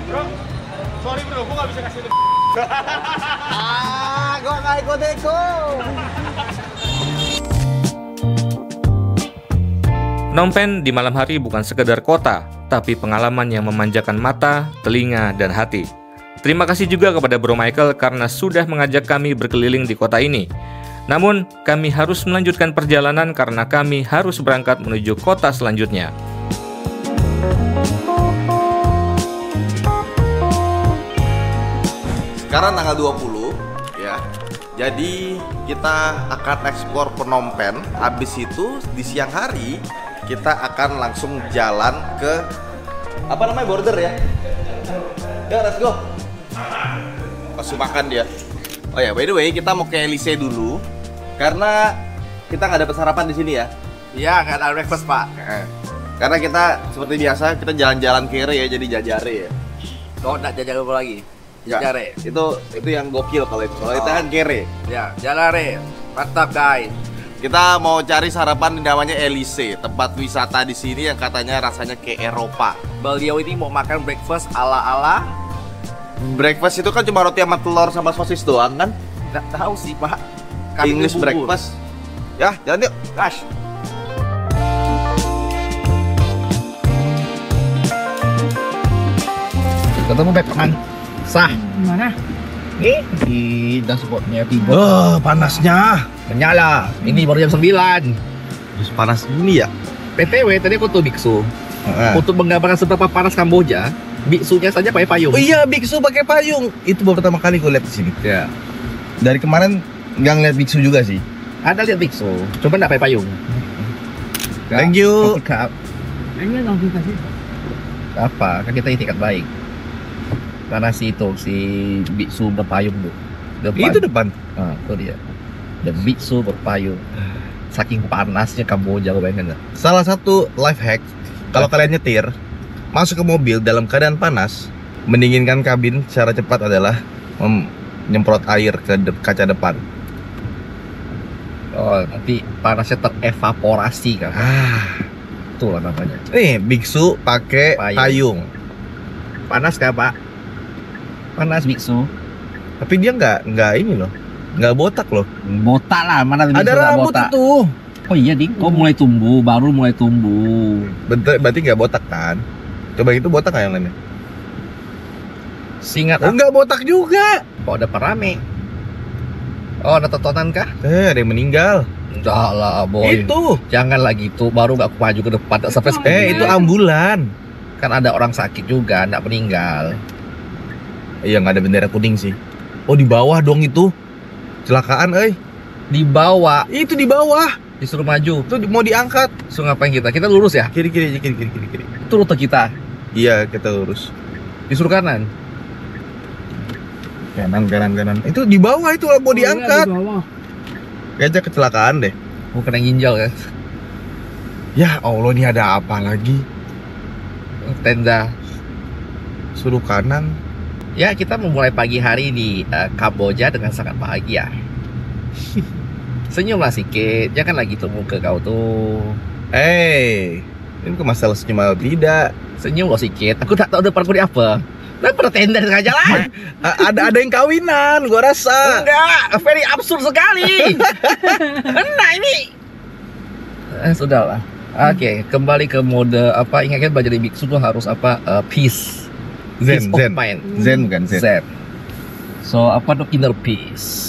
Bro, sorry bro, gua nggak bisa kasih lebih. Gua nggak ikut-ikut. Phnom Penh di malam hari bukan sekedar kota, tapi pengalaman yang memanjakan mata, telinga, dan hati. Terima kasih juga kepada Bro Michael karena sudah mengajak kami berkeliling di kota ini. Namun, kami harus melanjutkan perjalanan karena kami harus berangkat menuju kota selanjutnya. Sekarang tanggal 20 ya. Jadi kita akan eksplor Phnom Penh. Habis itu di siang hari kita akan langsung jalan ke apa namanya border ya. Ya, let's go. Masuk makan dia. Oh ya, by the way, kita mau ke Elise dulu karena kita nggak dapat sarapan di sini ya. Iya, nggak ada breakfast pak. Karena kita seperti biasa kita jalan-jalan kere ya, jadi jajare ya. Kau nggak jajan apa lagi? Ya, Jajare. itu yang gokil kalau itu. Kalau itu kan kere. Ya, jalare. Mantap guys. Kita mau cari sarapan di namanya Elise, tempat wisata di sini yang katanya rasanya kayak Eropa. Beliau ini mau makan breakfast ala-ala. Breakfast itu kan cuma roti sama telur sama sosis doang kan? Nggak tahu sih pak. English bubur. breakfast. Ya, jalan yuk. Gosh. Ketemu peperan sah. Gimana? Nih di dashboardnya Vigo. Oh, panasnya. Menyala. Ini baru jam 9. Terus panas gini ya. PTW tadi aku tuh biksu. Untuk menggambarkan seberapa panas Kamboja, biksunya saja pakai payung. Oh iya, biksu pakai payung. Itu baru pertama kali gue lihat di sini. Ya. Dari kemarin nggak ngeliat biksu juga sih. Ada lihat biksu, coba nggak pakai payung. Thank you. Kak, Ini dong kita sih. apa? Kan kita itikat baik. Karena si biksu berpayung tuh. Itu depan. Ah, itu dia. Dan biksu berpayung. Saking panasnya Kamboja, lo bayangin nggak? Salah satu life hack, kalau kalian nyetir, masuk ke mobil dalam keadaan panas, mendinginkan kabin secara cepat adalah menyemprot air ke kaca depan. Oh, nanti panasnya terevaporasi kan? Itulah namanya. Nih, biksu pakai payung. Panas kah, Pak? Panas biksu. Tapi dia nggak ini loh, nggak botak loh. Botak lah, mana biksu Ada nggak rambut botak? itu. Oh iya, Dik. Kok mulai tumbuh, baru mulai tumbuh. Berarti nggak botak kan? Coba itu botak kayak yang lainnya. Singat Nggak botak juga. kok ada parame. Oh, ada tontonan kah? Ada yang meninggal. Enggak lah, boy. Itu. Jangan lagi itu, baru nggak maju ke depan tak sampai 10 Itu menit. ambulan. Kan ada orang sakit juga, nggak meninggal. Iya, nggak ada bendera kuning sih. Oh, di bawah dong itu. Celakaan, Dibawa, Itu di bawah. disuruh maju. Itu mau diangkat. Suruh ngapain kita? Kita lurus ya? Kiri. Itu rute kita. Iya, kita lurus. Disuruh kanan. Kanan. Itu di bawah itu mau diangkat. Di bawah. Kayaknya kecelakaan deh. Bukan yang ginjal kan? Ya Allah, ini ada apa lagi? Tenda. Suruh kanan. Ya, kita memulai pagi hari di Kamboja dengan sangat bahagia. Senyumlah sedikit, jangan lagi tuh muka kau tuh. Ini ke masalah senyum atau tidak? Senyum lo sedikit, aku tak tahu depan aku di apa. Nah, tenda di tengah jalan. Ada yang kawinan, gua rasa. Enggak, very absurd sekali. Nah, ini. Sudahlah. Oke, kembali ke mode apa? Ingatkan belajar di biksu tuh harus apa? Peace. Peace of mind. Zen bukan Zen. Zen. So, apa tuh inner peace?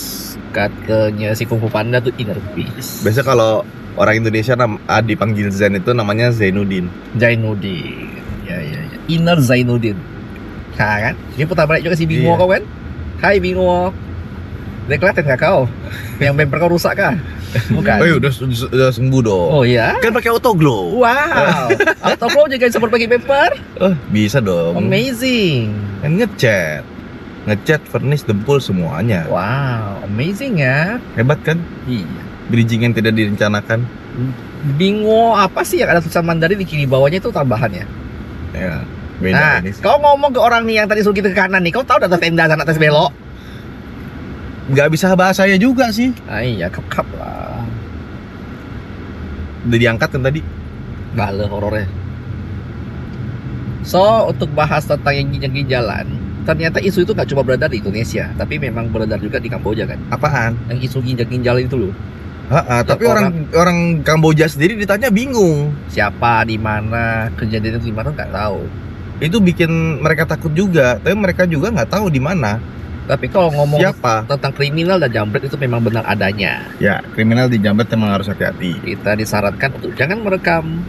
Katanya si Kung Fu Panda tuh inner peace. Biasa kalau orang Indonesia dipanggil Zen itu namanya Zainuddin. Zainuddin. Ya. Inner Zainuddin. Nah, kan? Ini putar balik juga si Bingo Iya. kau kan? Hai Bingo. Dia kelihatan gak kau? Yang bumper kau rusak kah? Bukan. Oh, udah sembuh dong. Oh iya? Kan pakai autoglow. Wow. Atau kau juga bisa pakai paper? Bisa dong. Amazing. Kan ngecat, furnish, dempul semuanya. Wow, amazing ya. Hebat kan? Iya. Bridging yang tidak direncanakan. Bingo apa sih yang ada tulisan Mandarin di kiri bawahnya itu tambahannya? Ya, beda Nah, ini sih. kau ngomong ke orang nih yang tadi suruh kita ke kanan nih, kau tahu data tenda sana atas belok? Nggak bisa bahasanya juga sih. Ah iya, kap lah. Udah diangkat kan tadi. Bale horornya. So, untuk bahas tentang yang ginjal-ginjalan, ternyata isu itu nggak cuma beredar di Indonesia, tapi memang beredar juga di Kamboja kan. Apaan? Yang isu ginjal-ginjal itu loh. Tapi orang Kamboja sendiri ditanya bingung. Siapa, di mana, kejadian itu di mana nggak tahu. Itu bikin mereka takut juga. Tapi mereka juga nggak tahu di mana. Tapi kalau ngomong Siapa? tentang kriminal dan jambret itu memang benar adanya. Ya, kriminal di Jambret emang harus hati-hati. Kita disarankan untuk jangan merekam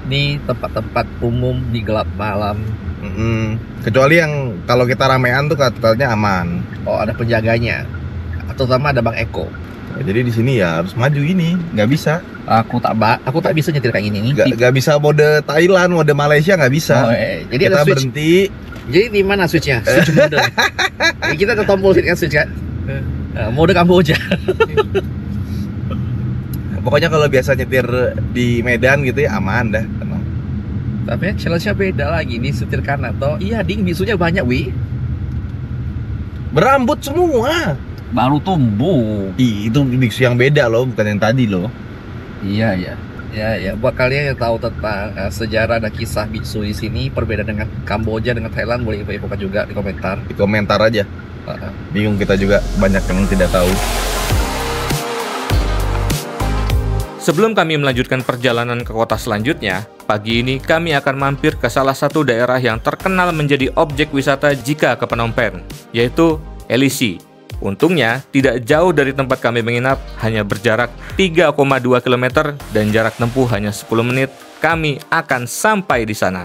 di tempat-tempat umum di gelap malam. Kecuali yang kalau kita ramean tuh katanya aman. Oh, ada penjaganya. Terutama ada Bang Eko. Jadi di sini ya harus maju ini, nggak bisa. Aku tak bisa nyetir kayak gini nih. Nggak bisa mode Thailand, mode Malaysia nggak bisa. Oh, jadi Kita ada switch. berhenti. Jadi di mana switchnya? Switch mode. Jadi kita ada tombol kan switch kan? Mode Kamboja. Pokoknya kalau biasa nyetir di Medan gitu ya aman dah. Tenang. Tapi challenge-nya beda lagi nih setir kanan toh. Iya, ding bisunya banyak, wi. Berambut semua. Baru tumbuh. Itu biksu yang beda loh, bukan yang tadi loh. Iya. Ya, buat kalian yang tahu tentang sejarah dan kisah biksu di sini, perbedaan dengan Kamboja dengan Thailand, boleh info-infokan juga di komentar. Di komentar aja. Bingung kita juga, banyak yang tidak tahu. Sebelum kami melanjutkan perjalanan ke kota selanjutnya, pagi ini kami akan mampir ke salah satu daerah yang terkenal menjadi objek wisata jika ke Phnom Penh, yaitu LEC. Untungnya, tidak jauh dari tempat kami menginap, hanya berjarak 3,2 km dan jarak tempuh hanya 10 menit, kami akan sampai di sana.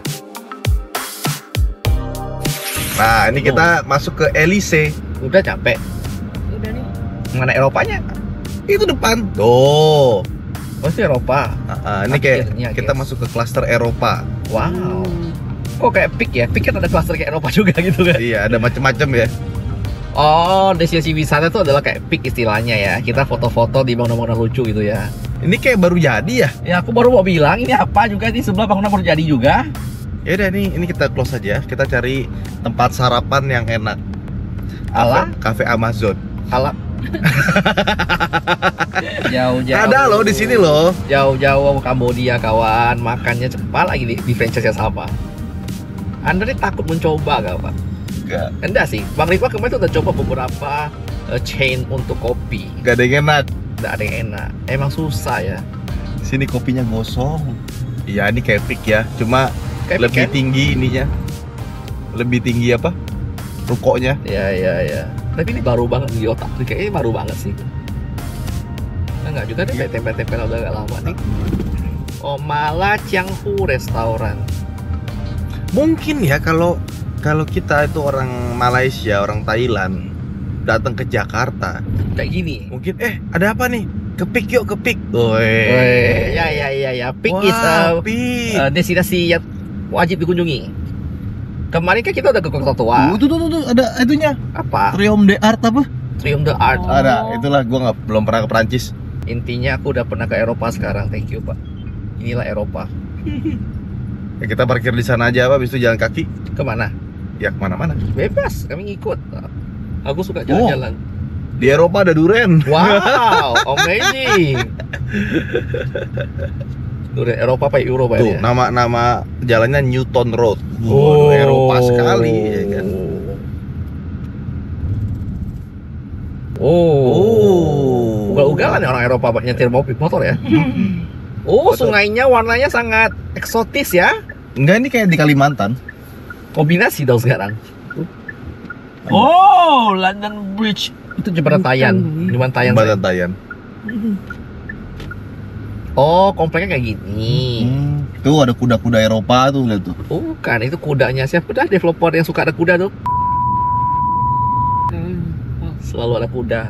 Nah, ini kita masuk ke LEC. Udah capek. Udah nih. Mana Eropanya? Itu depan. Tuh. Oh, itu Eropa. Ini kayak Akhirnya, kita guys. masuk ke klaster Eropa. Wow. Kok kayak PIK ya? PIK kan ada klaster kayak Eropa juga gitu kan? Iya, ada macam-macam ya. Oh, destinasi wisata itu adalah kayak PIK istilahnya ya. Kita foto-foto di bangunan-bangunan lucu gitu ya. Ini kayak baru jadi ya. Ya aku baru mau bilang ini apa juga di sebelah bangunan baru jadi juga. Ya udah nih, ini kita close aja. Kita cari tempat sarapan yang enak. Ala? Cafe Amazon. Ala. Jauh-jauh. Ada loh di sini loh. Jauh-jauh Kambodia kawan, makannya cepat lagi di franchise sama. Anda nih takut mencoba gak Pak? Enggak. Enggak sih, Bang Rifa kemarin tuh udah coba beberapa chain untuk kopi. Gak ada yang enak. Nggak ada yang enak, emang susah ya. Sini kopinya gosong. Iya, ini kayak pik ya. Cuma Kayak lebih kan? tinggi ininya. Lebih tinggi apa? Rukonya. Ya. Tapi ini baru banget di otak, kayaknya baru banget sih. Enggak juga deh, kayak tempel-tempel udah gak lama nih. Oh, malah Chianghu restoran. Mungkin ya kalau kita itu orang Malaysia, orang Thailand datang ke Jakarta, Kayak gini. mungkin ada apa nih? Kepik yuk, kepik. Weh, ya. Peak is Pik. destinasi yang wajib dikunjungi. Kemarin kan kita udah ke Kota Tua. Tuh, ada itunya. Apa? Triumph de Art apa? Triumph de Art. Oh. Ada, itulah gua belum pernah ke Perancis. Intinya aku udah pernah ke Eropa sekarang. Thank you, Pak. Inilah Eropa. Ya kita parkir di sana aja, Pak, habis itu jalan kaki. Kemana? Ya kemana-mana. Bebas, kami ngikut. Aku suka jalan-jalan. Di Eropa ada duren. Wow, amazing. Udah Eropa apa Eropa Tuh, ya? nama jalannya Newton Road. Oh. Eropa sekali ya kan. Ugal-ugalan ya orang Eropa buat nyetir motor ya. Oh, sungainya warnanya sangat eksotis ya. Enggak, ini kayak di Kalimantan. Kombinasi dong sekarang. Oh, London Bridge. Itu jembatan Tayan. Jembatan Tayan. Jembatan Tayan. Oh, kompleknya kayak gini. Tuh ada kuda-kuda Eropa tuh, lihat tuh. Bukan, itu kudanya siapa dah developer yang suka ada kuda tuh. Selalu ada kuda.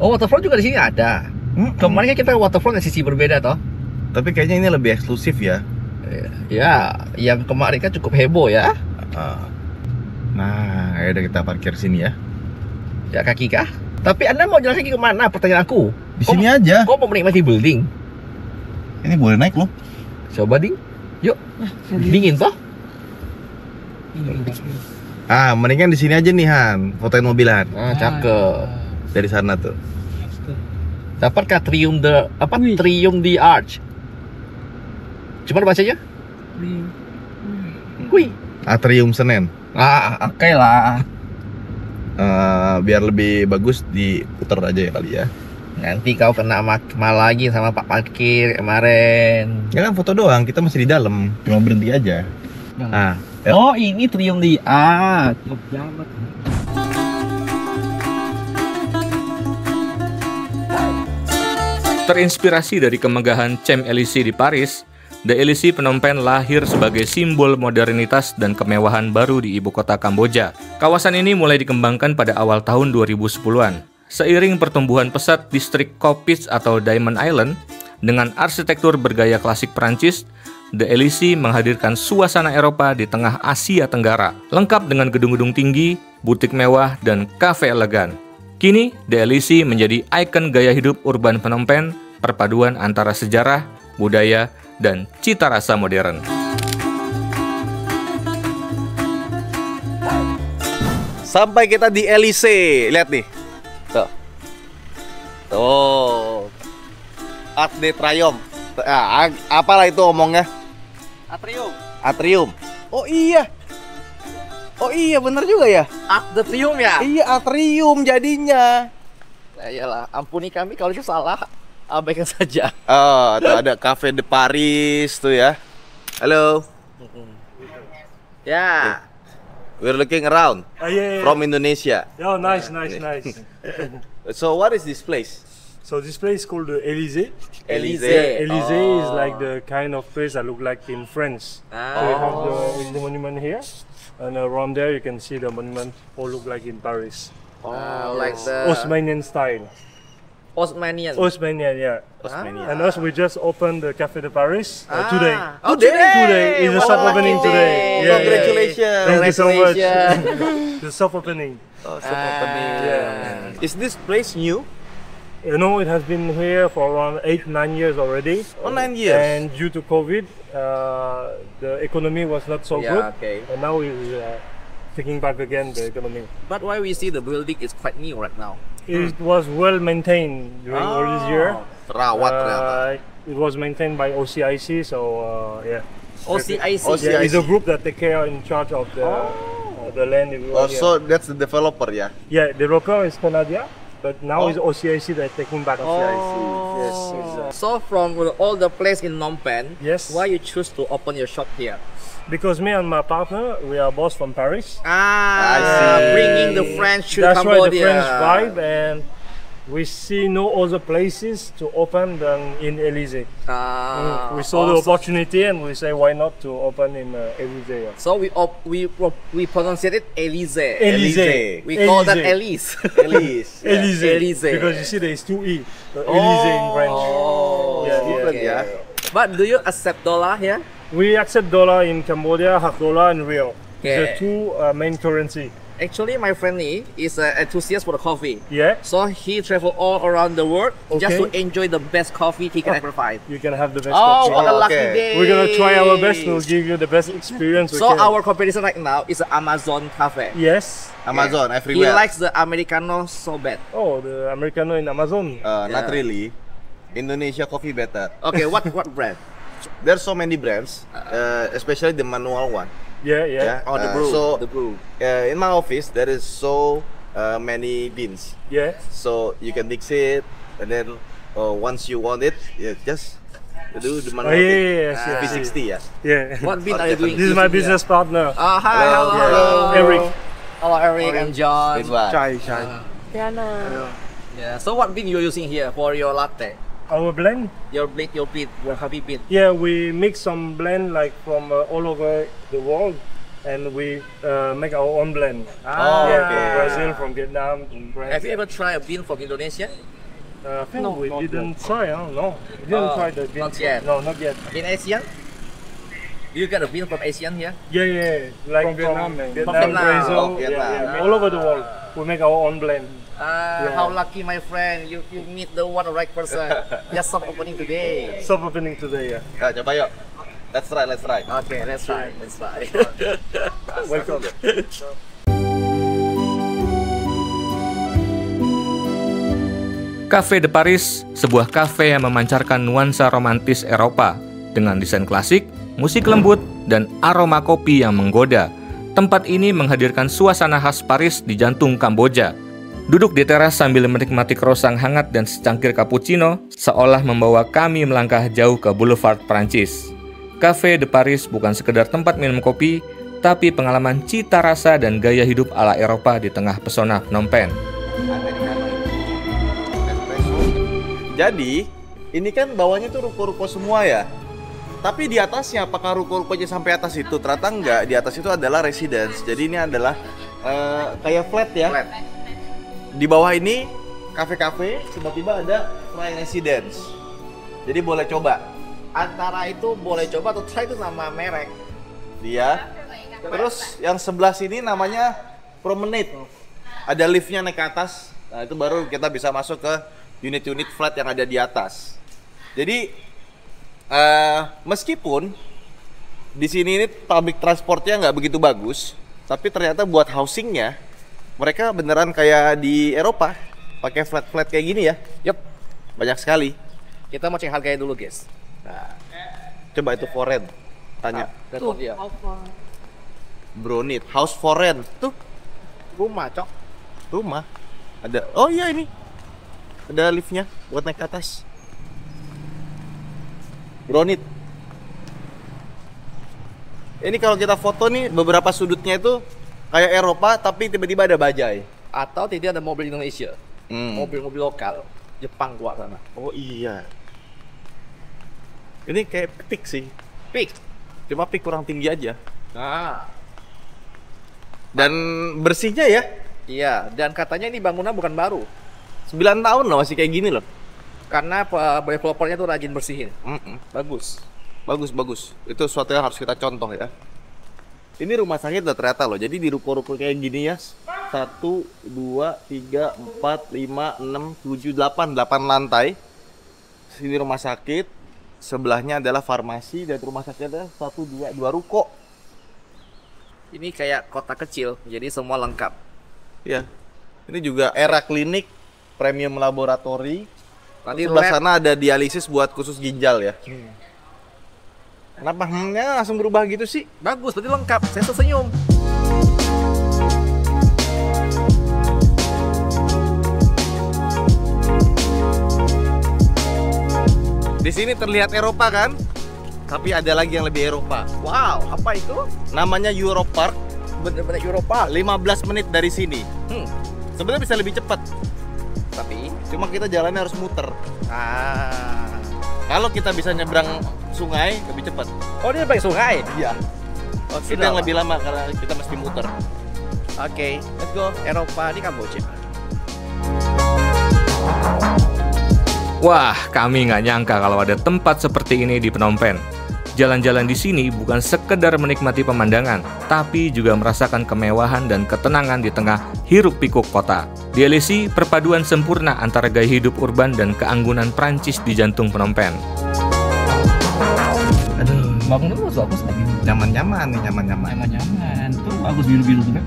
Oh, waterfront juga di sini ada. Kemarin kan kita waterfront yang sisi berbeda toh. Tapi kayaknya ini lebih eksklusif ya. Ya, yang kemarin kan cukup heboh ya. Nah, ya udah kita parkir sini ya. Ya kaki kah? Tapi Anda mau jalan kaki kemana? Pertanyaan aku. Di sini aja. Kok mau menikmati building? Ini boleh naik loh. Coba ding. Yuk. Dingin toh? Mendingan di sini aja nih Han, fotoin mobilan Ah, cakep. dari sana tuh. Dapatkah Triumph the Arch? Cuma bacanya? Wih. Atrium Senen. Oke lah. Biar lebih bagus diputer aja ya kali ya. Nanti kau kena mal lagi sama Pak Parkir kemarin. Ya kan foto doang, kita masih di dalam, cuma berhenti aja. Oh, ini Triumph the Arch. Terinspirasi dari kemegahan Champs Élysées di Paris, The LEC Phnom Penh lahir sebagai simbol modernitas dan kemewahan baru di ibu kota Kamboja. Kawasan ini mulai dikembangkan pada awal tahun 2010-an. Seiring pertumbuhan pesat distrik Coppice atau Diamond Island, dengan arsitektur bergaya klasik Perancis, The LEC menghadirkan suasana Eropa di tengah Asia Tenggara, lengkap dengan gedung-gedung tinggi, butik mewah, dan kafe elegan. Kini, The LEC menjadi ikon gaya hidup urban Phnom Penh, perpaduan antara sejarah, budaya, dan cita rasa modern. Sampai kita di LEC, lihat nih. Tuh. Arc de Triomphe. Apalah itu omongnya? Atrium. Oh iya, bener juga ya. Arc de Triomphe ya? Iya, atrium jadinya. Ya iyalah, ampuni kami kalau itu salah. abaikan saja. Oh, tuh ada Cafe de Paris tuh ya. Halo. Ya. We're looking around Yeah. from Indonesia. Oh, nice. So what is this place? So this place is called the Élysée. Élysée. Élysée is like the kind of place that look like in France. So we have the monument here, and around there you can see the monument all look like in Paris. Like the Osmanian style. Osmanian. Osmanian, yeah. Osmania. And us, we just opened the Café de Paris today. Oh, Today is the soft opening today. Yeah, Congratulations. Thank you so much. Congratulations. The soft opening. Oh, so opening. Yeah. Is this place new? You know, it has been here for around 8-9 years already. Oh, 9 years. And due to COVID, the economy was not so good. Okay. And now we're taking back again the economy. But why we see the building is quite new right now? It was well maintained during all this year. Terawat ternyata. It was maintained by OCIC, so yeah. OCIC. Yeah, it's a group that take care in charge of the land. Oh, so that's the developer ya? Yeah, the developer is Canada, but now it's OCIC that taking back. Oh. Yes. So from all the place in Phnom Penh, Yes. why you choose to open your shop here? Because me and my partner, we are both from Paris. I see. Bringing the French to That's why the Cambodia. French vibe, and we see no other places to open than in Élysée. We saw the opportunity and we say why not to open in Élysée. So we pronounce it Élysée. Élysée. We call that Élysée. Elise. Elise. Élysée. Because you see there is two E. So Élysée in French. Oh. Yeah. Ya. But do you accept dollar here? We accept dollar in Cambodia, half dollar and real. Okay. The two main currency. Actually, my friend Lee is an enthusiast for the coffee. Yeah. So he travel all around the world just to Okay. enjoy the best coffee he can ever find. You can have the best Oh, coffee. what a lucky okay. day! We're gonna try our best to give you the best experience. So we can. our competition right now is an Amazon cafe. Yes. Amazon He everywhere. likes the Americano so bad. Oh, the Americano in Amazon. Not Yeah. really. Indonesia coffee better. Okay, what brand? There's so many brands, especially the manual one. Yeah. Yeah. Oh, the brew. So the brew. in my office there is so many beans. Yeah. So you can mix it, and then once you want it, just do the Oh, manual thing. yes. V60 ya. Yeah. What bean are you doing? This is my business partner. Hi, Hello. hello. Eric. Hello, Eric and John. Good one. Yeah. So what bean you're using here for your latte? Our blend. Your happy bean. Yeah, we mix some blend like from all over the world, and we make our own blend. Oh, yeah, okay. from Brazil, from Vietnam, from France. Have you ever tried a bean from Indonesia? I think we didn't try. No, we didn't try the bean. not yet. No, not yet. In Asian? You got a bean from Asian here? Yeah. Like from Vietnam, Vietnam. Brazil, Oh, Vietnam. yeah, all over the world. We make our own blend. How lucky, my friend. You meet the one right person. Just stop opening today. Soft opening today. Yeah. Nah, coba yuk. Let's try. Okay, let's try. Welcome. Cafe de Paris, sebuah kafe yang memancarkan nuansa romantis Eropa dengan desain klasik, musik lembut, dan aroma kopi yang menggoda. Tempat ini menghadirkan suasana khas Paris di jantung Kamboja. Duduk di teras sambil menikmati croissant hangat dan secangkir cappuccino, seolah membawa kami melangkah jauh ke Boulevard Prancis. Cafe de Paris bukan sekedar tempat minum kopi, tapi pengalaman cita rasa dan gaya hidup ala Eropa di tengah pesona Phnom Penh. Jadi, ini kan bawahnya tuh ruko-ruko semua ya. Tapi di atasnya, apakah ruko-rukonya sampai atas itu? Ternyata enggak, di atas itu adalah residence. Jadi ini adalah kayak flat ya. Flat. Di bawah ini, kafe-kafe, tiba-tiba ada flying residence. Jadi boleh coba. Antara itu boleh coba atau try itu nama merek. Dia. Terus yang sebelah sini namanya Promenade. Ada liftnya naik ke atas. Nah itu baru kita bisa masuk ke unit-unit flat yang ada di atas. Jadi meskipun di sini ini public transportnya nggak begitu bagus, tapi ternyata buat housingnya mereka beneran kayak di Eropa, pakai flat-flat kayak gini ya. Yup. Banyak sekali. Kita mau cek harganya dulu, guys. Coba itu for rent. Tanya. Tuh dia. Bronit, house for rent. Tuh, Rumah, Cok. rumah. Ada. Oh iya ini. Ada liftnya buat naik ke atas. Granit. Ini kalau kita foto nih beberapa sudutnya itu kayak Eropa tapi tiba-tiba ada bajai. Atau tidak ada mobil Indonesia, mobil-mobil lokal Jepang keluar sana. Oh iya. Ini kayak pik sih. Pik. Cuma pik kurang tinggi aja. Nah, Dan bersihnya ya. iya. Dan katanya ini bangunan bukan baru, 9 tahun loh masih kayak gini loh. karena developernya tuh rajin bersihin. Bagus. Bagus. Itu sesuatu yang harus kita contoh ya. Ini rumah sakit loh ternyata loh. Jadi di ruko-ruko kayak gini ya. 1, 2, 3, 4, 5, 6, 7, 8 lantai. Sini rumah sakit. Sebelahnya adalah farmasi dan rumah sakit ada 1, 2 ruko. Ini kayak kota kecil, jadi semua lengkap. Ya. Ini juga era klinik, premium laboratory. Nanti Sebelah lab. sana ada dialisis buat khusus ginjal ya. Kenapa langsung berubah gitu sih? Bagus, berarti lengkap. Saya senyum. Di sini terlihat Eropa kan? Tapi ada lagi yang lebih Eropa. Wow, apa itu? Namanya Euro Park. Bener-bener Eropa. 15 menit dari sini. Sebenarnya bisa lebih cepat. Tapi, Cuma kita jalannya harus muter. ah, Kalau kita bisa nyebrang sungai lebih cepat. oh dia pakai sungai. Iya. Oh, Itu yang lebih lama karena kita mesti muter. Oke, let's go. Eropa di Kamboja. Wah, kami nggak nyangka kalau ada tempat seperti ini di Phnom Penh. Jalan-jalan di sini bukan sekedar menikmati pemandangan, tapi juga merasakan kemewahan dan ketenangan di tengah hiruk-pikuk kota. Di LAC, perpaduan sempurna antara gaya hidup urban dan keanggunan Prancis di jantung Phnom Penh. Aduh, Bangunan bagus lagi. nyaman-nyaman nih, nyaman-nyaman. Nyaman. Tuh bagus biru-biru juga.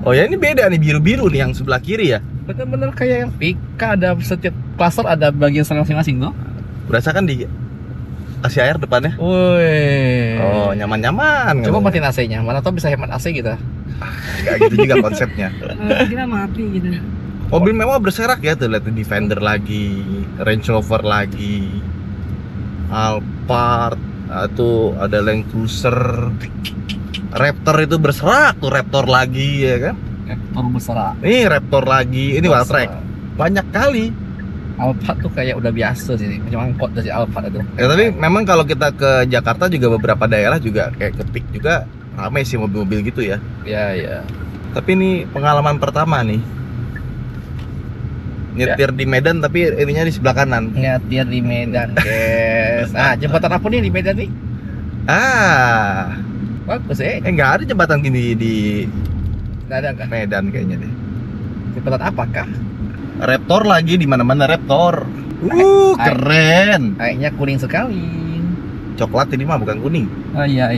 Oh ya ini beda nih, biru-biru nih yang sebelah kiri ya. Bener-bener kayak yang Pika, ada setiap cluster ada bagian masing-masing tuh. Berasa kan di kasih air depannya. Woi. Oh, nyaman-nyaman. Coba matiin AC-nya. Mana tau bisa hemat AC kita. Gak gitu juga konsepnya. Kita mati gitu. Mobil mewah berserak ya tuh, lihat Defender lagi, Range Rover lagi, Alphard, tuh ada Land Cruiser, Raptor itu berserak tuh, Raptor lagi ya kan. Raptor berserak. Ini Raptor lagi, ini Wildtrak. Banyak kali. Alphard tuh kayak udah biasa sih, macam angkot dari Alphard itu. Ya tapi memang kalau kita ke Jakarta juga beberapa daerah juga kayak ke Pik juga ramai sih mobil-mobil gitu ya. Iya. Tapi ini pengalaman pertama nih. Nyetir di Medan tapi ininya di sebelah kanan. Nyetir di Medan, guys. Ah, jembatan apa nih di Medan nih? Ah, Bagus nggak ada jembatan gini di Nggak ada kan? Medan kayaknya deh. Jembatan apakah? Raptor lagi di mana-mana Raptor. Keren. Kayaknya kuning sekali. Coklat ini mah bukan kuning. Oh iya.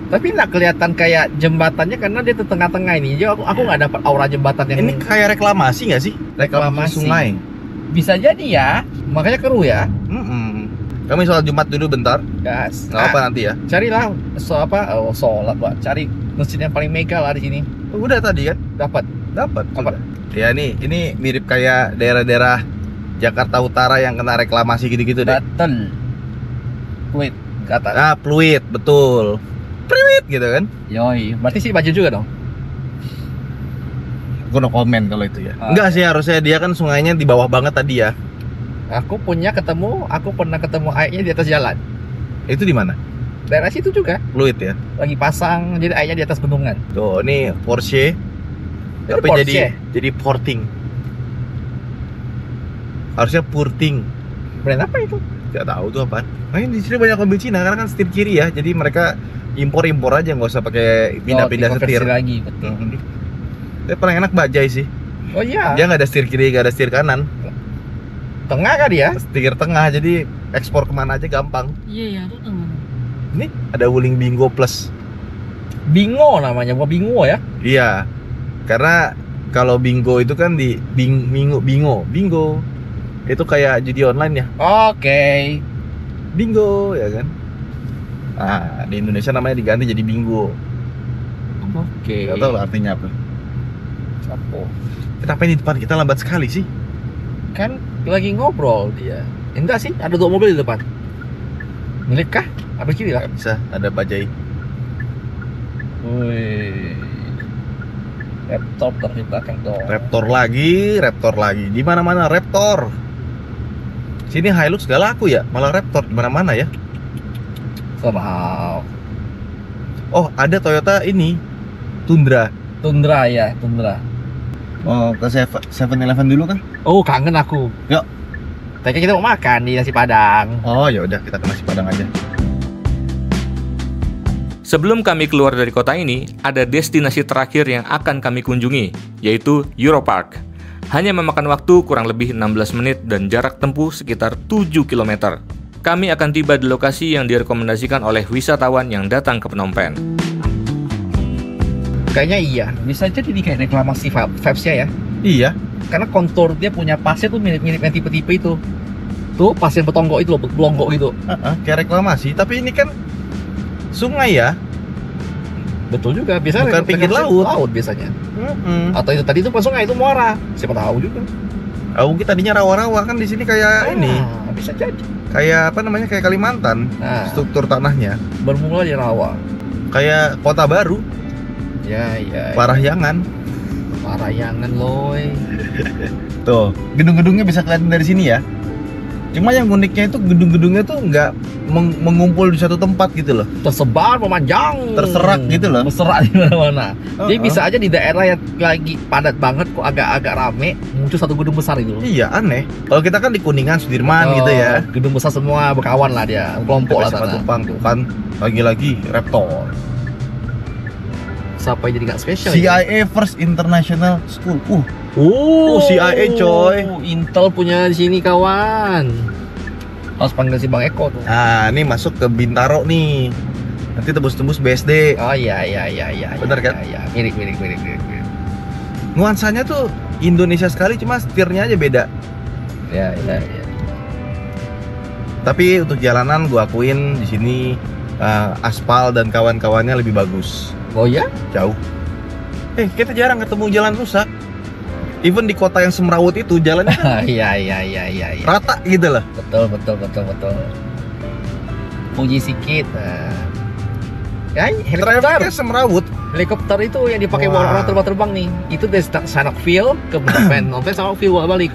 Tapi nggak kelihatan kayak jembatannya karena dia di tengah-tengah ini. Jadi aku nggak dapat aura jembatan yang Ini kayak reklamasi nggak sih? Reklamasi sungai. Bisa jadi ya. Makanya keruh ya. Kami sholat Jumat dulu bentar. Gas. Nggak apa nanti ya. Carilah sholat, Pak. Cari masjid yang paling mega lah di sini. Udah tadi kan? Dapat. Dapat. Apa? Ya ini mirip kayak daerah-daerah Jakarta Utara yang kena reklamasi gitu-gitu deh. Betul. Fluid ke atas. Ah, fluid, betul. Fluid gitu kan? Yoi. Berarti sih baju juga dong. Aku no komen kalau itu ya. Ah. Enggak sih, harusnya dia kan sungainya di bawah banget tadi ya. Aku pernah ketemu airnya di atas jalan. Itu di mana? Daerah situ juga. Fluid ya. Lagi pasang, jadi airnya di atas bendungan. Tuh, ini Porsche. Itu Tapi Porsche? jadi porting. Harusnya purting. Brand apa itu? Gak tahu tuh apa. Nah, di sini banyak mobil Cina karena kan setir kiri ya. Jadi mereka impor aja, nggak usah pakai pindah-pindah setir. Lagi, betul. Tapi paling enak bajai sih. Oh iya. Dia nggak ada setir kiri, nggak ada setir kanan. Tengah kan dia? Setir tengah, jadi ekspor kemana aja gampang. Iya, itu teman. Ini ada Wuling Bingo Plus. Bingo namanya, bukan bingo ya? Iya. Karena kalau bingo itu kan di bingo. Itu kayak judi online ya. Oke. Bingo ya kan. Nah, di Indonesia namanya diganti jadi bingo. Oke. Gak tahu lah artinya apa. Apa? Kenapa ini di depan kita lambat sekali sih? Kan lagi ngobrol dia. Enggak sih, ada 2 mobil di depan. Nyelip kah? Apa kiri lah? Nggak bisa, ada bajai. Wih. Laptop dari belakang dong. Raptor lagi. Di mana-mana Raptor. Sini Hilux gak laku ya, malah Raptor di mana-mana ya. Wow. Oh, ada Toyota ini. Tundra. Tundra ya, Tundra. Oh, ke 7-Eleven dulu kan? Oh, kangen aku. Yuk. Tadi kita mau makan di nasi Padang. Oh, ya udah kita ke nasi Padang aja. Sebelum kami keluar dari kota ini, ada destinasi terakhir yang akan kami kunjungi, yaitu Europark. Hanya memakan waktu kurang lebih 16 menit dan jarak tempuh sekitar 7 km. Kami akan tiba di lokasi yang direkomendasikan oleh wisatawan yang datang ke Phnom Penh. Kayaknya iya, bisa jadi nih kayak reklamasi vibes-nya ya. Iya. Karena kontur dia punya pasir tuh mirip-mirip yang tipe-tipe itu. Tuh pasir betonggok itu loh, belonggok itu. Kayak reklamasi, tapi ini kan sungai ya. Betul juga, biasanya Bukan pinggir laut. biasanya. Atau itu tadi itu pas sungai itu muara, siapa tahu juga. Mungkin tadinya rawa-rawa kan di sini kayak ini. Bisa jadi. Kayak apa namanya? Kayak Kalimantan. Struktur tanahnya. Bermula di rawa. Kayak Kota Baru. Ya. Parahyangan. Parahyangan loy. Tuh, gedung-gedungnya bisa kelihatan dari sini ya. Cuma yang uniknya itu gedung-gedungnya tuh nggak mengumpul di satu tempat gitu loh. Tersebar, memanjang. Terserak gitu loh. Terserak di mana-mana. Jadi bisa aja di daerah yang lagi padat banget kok agak-agak rame muncul satu gedung besar itu. Iya, aneh. Kalau kita kan di Kuningan, Sudirman gitu ya. Gedung besar semua berkawan lah dia, kelompok lah sana. Tumpang tuh kan. Lagi-lagi Raptor. Siapa yang jadi nggak spesial? CIA First International School. CIA coy. Intel punya di sini kawan. Harus panggil si Bang Eko tuh. Nah, ini masuk ke Bintaro nih. Nanti tembus-tembus BSD. Oh iya. Bener kan? Iya. Mirip. Nuansanya tuh Indonesia sekali, cuma setirnya aja beda. Iya. Tapi untuk jalanan gua akuin di sini aspal dan kawan-kawannya lebih bagus. Oh ya? Jauh. Kita jarang ketemu jalan rusak. Even di kota yang semrawut itu jalannya kan Iya. rata gitu loh. Betul. Puji sikit. Ya, Trafficnya semrawut. Helikopter itu yang dipakai orang terbang nih. Itu dari Sanokville ke Phnom Penh. Phnom Penh Sanokville balik.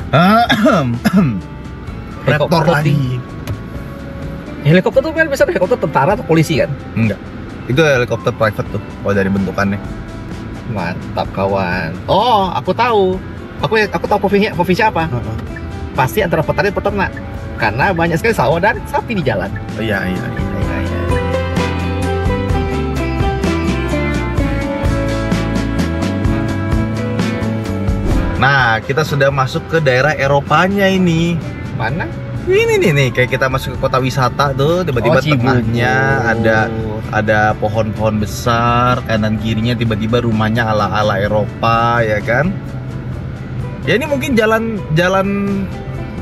Raptor lagi. Helikopter tuh kan bisa helikopter tentara atau polisi kan? Enggak. Itu helikopter private tuh, kalau dari bentukannya. Mantap kawan. Oh, aku tahu. Aku tahu profesinya apa? Pasti antara petani dan peternak. Karena banyak sekali sawah dan sapi di jalan. Iya. Nah, kita sudah masuk ke daerah Eropanya ini. Mana? Ini nih, kayak kita masuk ke kota wisata tuh, tiba-tiba tengahnya ada pohon-pohon besar, kanan kirinya tiba-tiba rumahnya ala-ala Eropa, ya kan? Ya ini mungkin jalan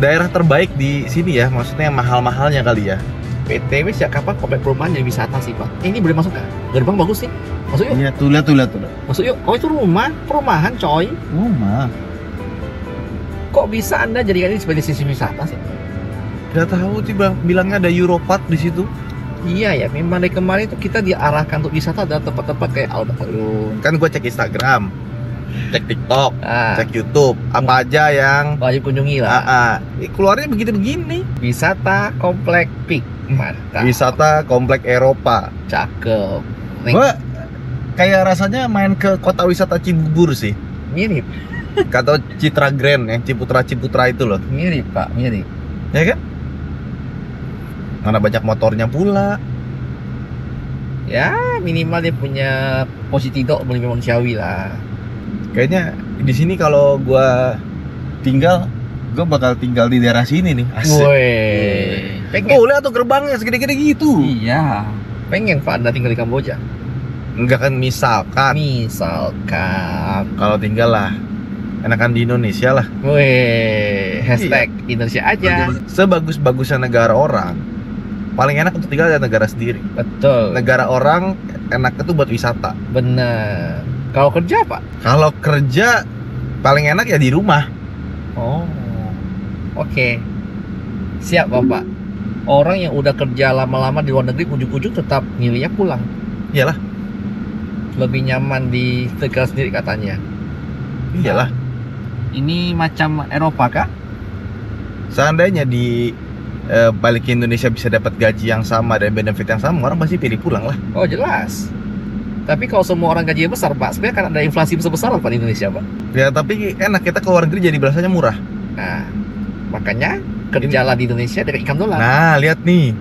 daerah terbaik di sini ya, maksudnya yang mahal-mahalnya kali ya. PTW sejak kapan komplek perumahan jadi wisata sih Pak? Ini boleh masuk nggak? Gerbang bagus sih. Masuk yuk. Iya, tuh lihat. Masuk yuk. Oh itu perumahan coy. Rumah. Kok bisa Anda jadikan ini sebagai destinasi wisata sih? Gak tahu tiba bilangnya ada Europark di situ. Iya ya, memang dari kemarin itu kita diarahkan untuk wisata dan tempat-tempat kayak alun-alun. Kan gue cek Instagram, cek TikTok, cek YouTube, apa aja yang wajib kunjungi lah. Keluarnya begini-begini. Wisata komplek PIK. Mantap. Wisata komplek Eropa. Cakep. Gue kayak rasanya main ke kota wisata Cibubur sih. Mirip. Kata Citra Grand yang Ciputra itu loh. Mirip Pak, mirip. Ya kan? Mana banyak motornya pula. Ya minimal dia punya posisi dok lebih manusiawi lah. Kayaknya di sini kalau gua tinggal, gua bakal tinggal di daerah sini nih. Asik. Pengen. Lihat tuh gerbangnya segede-gede gitu. Iya. Pengen Pak Anda tinggal di Kamboja? Enggak kan, misalkan kalau tinggal lah enakan di Indonesia lah. Hashtag Indonesia aja. Sebagus-bagusnya negara orang, paling enak untuk tinggal di negara sendiri. Betul. Negara orang enaknya tuh buat wisata. Bener. Kalau kerja Pak? Kalau kerja paling enak ya di rumah. Oh, oke. Siap Bapak. orang yang udah kerja lama-lama di luar negeri ujung-ujung tetap milihnya pulang. Iyalah. Lebih nyaman di Tegal sendiri katanya. Iyalah. Ini macam Eropa kah? Seandainya di balik ke Indonesia bisa dapat gaji yang sama dan benefit yang sama, orang pasti pilih pulang lah. Oh jelas. Tapi kalau semua orang gajinya besar, Pak, sebenarnya kan ada inflasi besar-besar Pak di Indonesia, Pak. Ya tapi enak, kita ke luar negeri jadi berasanya murah. Nah, makanya kerjalah di Indonesia dengan income dolar. Nah, lihat nih.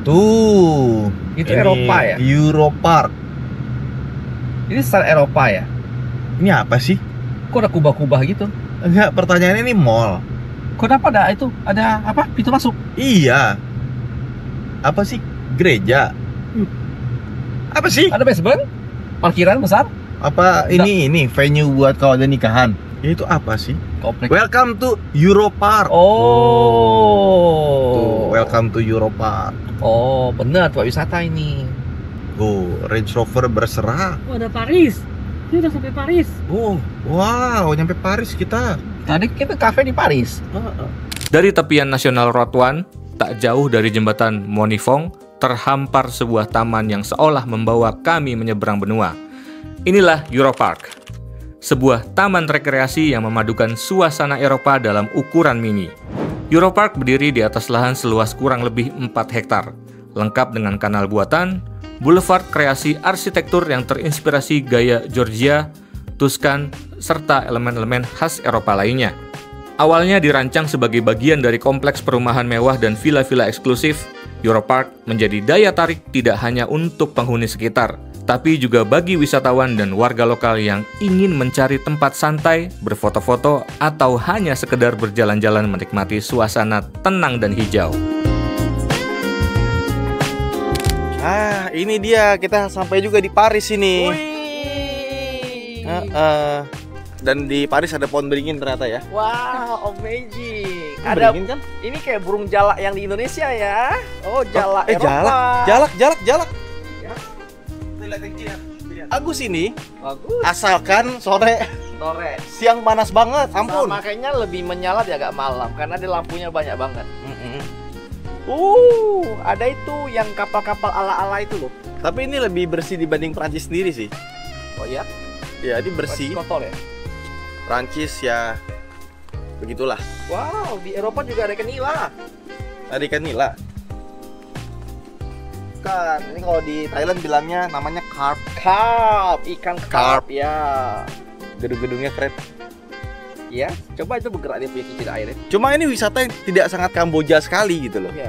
Tuh. Itu ini Eropa ya? Europark. Ini style Eropa ya? Ini apa sih? Kok ada kubah-kubah gitu? Enggak, pertanyaannya ini mall. Kenapa ada itu? Ada apa? Pintu masuk? Iya. Apa sih? Gereja. Apa sih? Ada basement? Parkiran besar? Apa ini venue buat kalau ada nikahan? Itu apa sih? Komplek. Welcome to Europark. Oh. Tuh, welcome to Europark. Oh, benar tempat wisata ini. Oh, Range Rover berserah. Oh, ada Paris. Ini udah sampai Paris. Oh, wow, nyampe Paris kita. Tadi kita kafe di Paris. Dari tepian National Road 1, tak jauh dari jembatan Monifong, terhampar sebuah taman yang seolah membawa kami menyeberang benua. Inilah Europark, sebuah taman rekreasi yang memadukan suasana Eropa dalam ukuran mini. Europark berdiri di atas lahan seluas kurang lebih 4 hektar, lengkap dengan kanal buatan, boulevard kreasi arsitektur yang terinspirasi gaya Georgia, Tuscan, serta elemen-elemen khas Eropa lainnya. Awalnya dirancang sebagai bagian dari kompleks perumahan mewah dan villa-villa eksklusif, Europark menjadi daya tarik tidak hanya untuk penghuni sekitar, tapi juga bagi wisatawan dan warga lokal yang ingin mencari tempat santai, berfoto-foto, atau hanya sekedar berjalan-jalan menikmati suasana tenang dan hijau. Ah, ini dia, kita sampai juga di Paris ini. Dan di Paris ada pohon beringin ternyata ya. Wow, amazing. Ada beringin kan? Ini kayak burung jalak yang di Indonesia ya. Oh, jalak Eropa. Jalak. Ya. Agus ini, Bagus. asalkan sore, siang panas banget, ampun. Makanya lebih menyala di agak malam karena di lampunya banyak banget. Ada itu yang kapal-kapal ala-ala itu loh. Tapi ini lebih bersih dibanding Prancis sendiri sih. Oh iya? Ya, ini bersih. Kotor ya? Prancis ya begitulah. Wow, di Eropa juga ada ikan nila. Ada ikan nila. Kan, ini kalau di Thailand bilangnya namanya carp. Ikan carp ya. Gedung-gedungnya keren. Ya, coba itu bergerak dia punya kincir air ya. Cuma ini wisata yang tidak sangat Kamboja sekali gitu loh. Iya.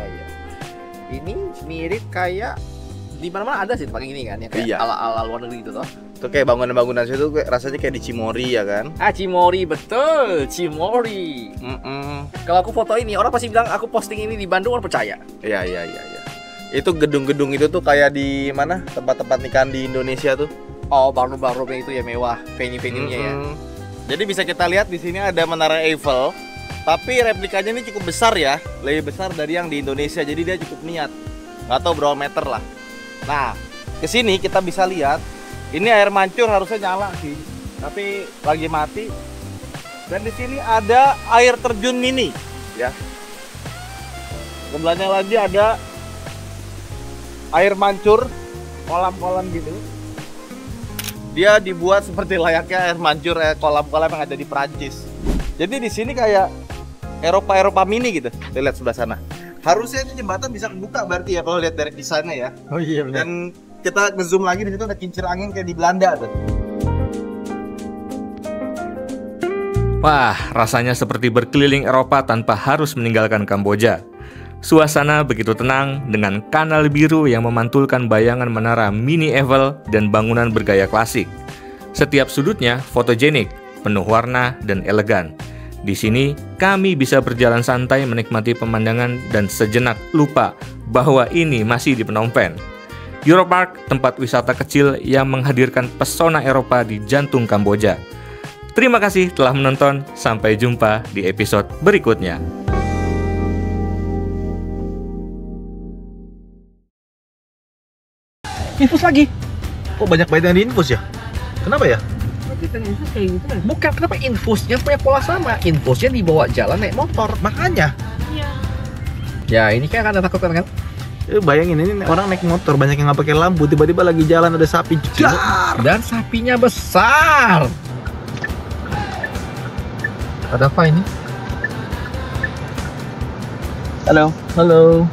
Ini mirip kayak di mana-mana ada sih tempat gini kan ya, kayak Iya. ala-ala luar negeri gitu toh. Itu kayak bangunan-bangunan situ kayak rasanya kayak di Cimory ya kan. Cimory, betul, Cimory. Kalau aku foto ini, orang pasti bilang aku posting ini di Bandung, orang percaya. Iya. Itu gedung-gedung itu tuh kayak di mana tempat-tempat nikahan di Indonesia tuh. Oh, baru-barunya itu ya mewah, venue-venue-nya ya. Jadi bisa kita lihat di sini ada Menara Eiffel, tapi replikanya ini cukup besar ya, lebih besar dari yang di Indonesia. Jadi dia cukup niat, nggak tahu berapa meter lah. Nah, kesini kita bisa lihat, ini air mancur harusnya nyala sih, tapi lagi mati. Dan di sini ada air terjun mini, ya. Sebelahnya lagi ada air mancur, kolam-kolam gitu. Dia dibuat seperti layaknya air mancur, kolam-kolam yang ada di Prancis. Jadi di sini kayak Eropa mini gitu. Kita lihat sebelah sana. Harusnya itu jembatan bisa kebuka berarti ya kalau lihat dari desainnya ya. Oh iya benar. Dan kita ngezoom lagi di situ ada kincir angin kayak di Belanda tuh. Wah, rasanya seperti berkeliling Eropa tanpa harus meninggalkan Kamboja. Suasana begitu tenang dengan kanal biru yang memantulkan bayangan menara mini Eiffel dan bangunan bergaya klasik. Setiap sudutnya fotogenik, penuh warna dan elegan. Di sini kami bisa berjalan santai menikmati pemandangan dan sejenak lupa bahwa ini masih di Phnom Penh. Europark, tempat wisata kecil yang menghadirkan pesona Eropa di jantung Kamboja. Terima kasih telah menonton, sampai jumpa di episode berikutnya. Infus lagi. Kok banyak banget yang diinfus ya? Kenapa ya? Kita infus kayak gitu kan? Bukan, kenapa infusnya punya pola sama? Infusnya dibawa jalan naik motor. Makanya. Iya. Ya ini kan ada takut kan? Bayangin ini orang naik motor banyak yang nggak pakai lampu, tiba-tiba lagi jalan ada sapi. Dan sapinya besar. Ada apa ini? Halo. Halo.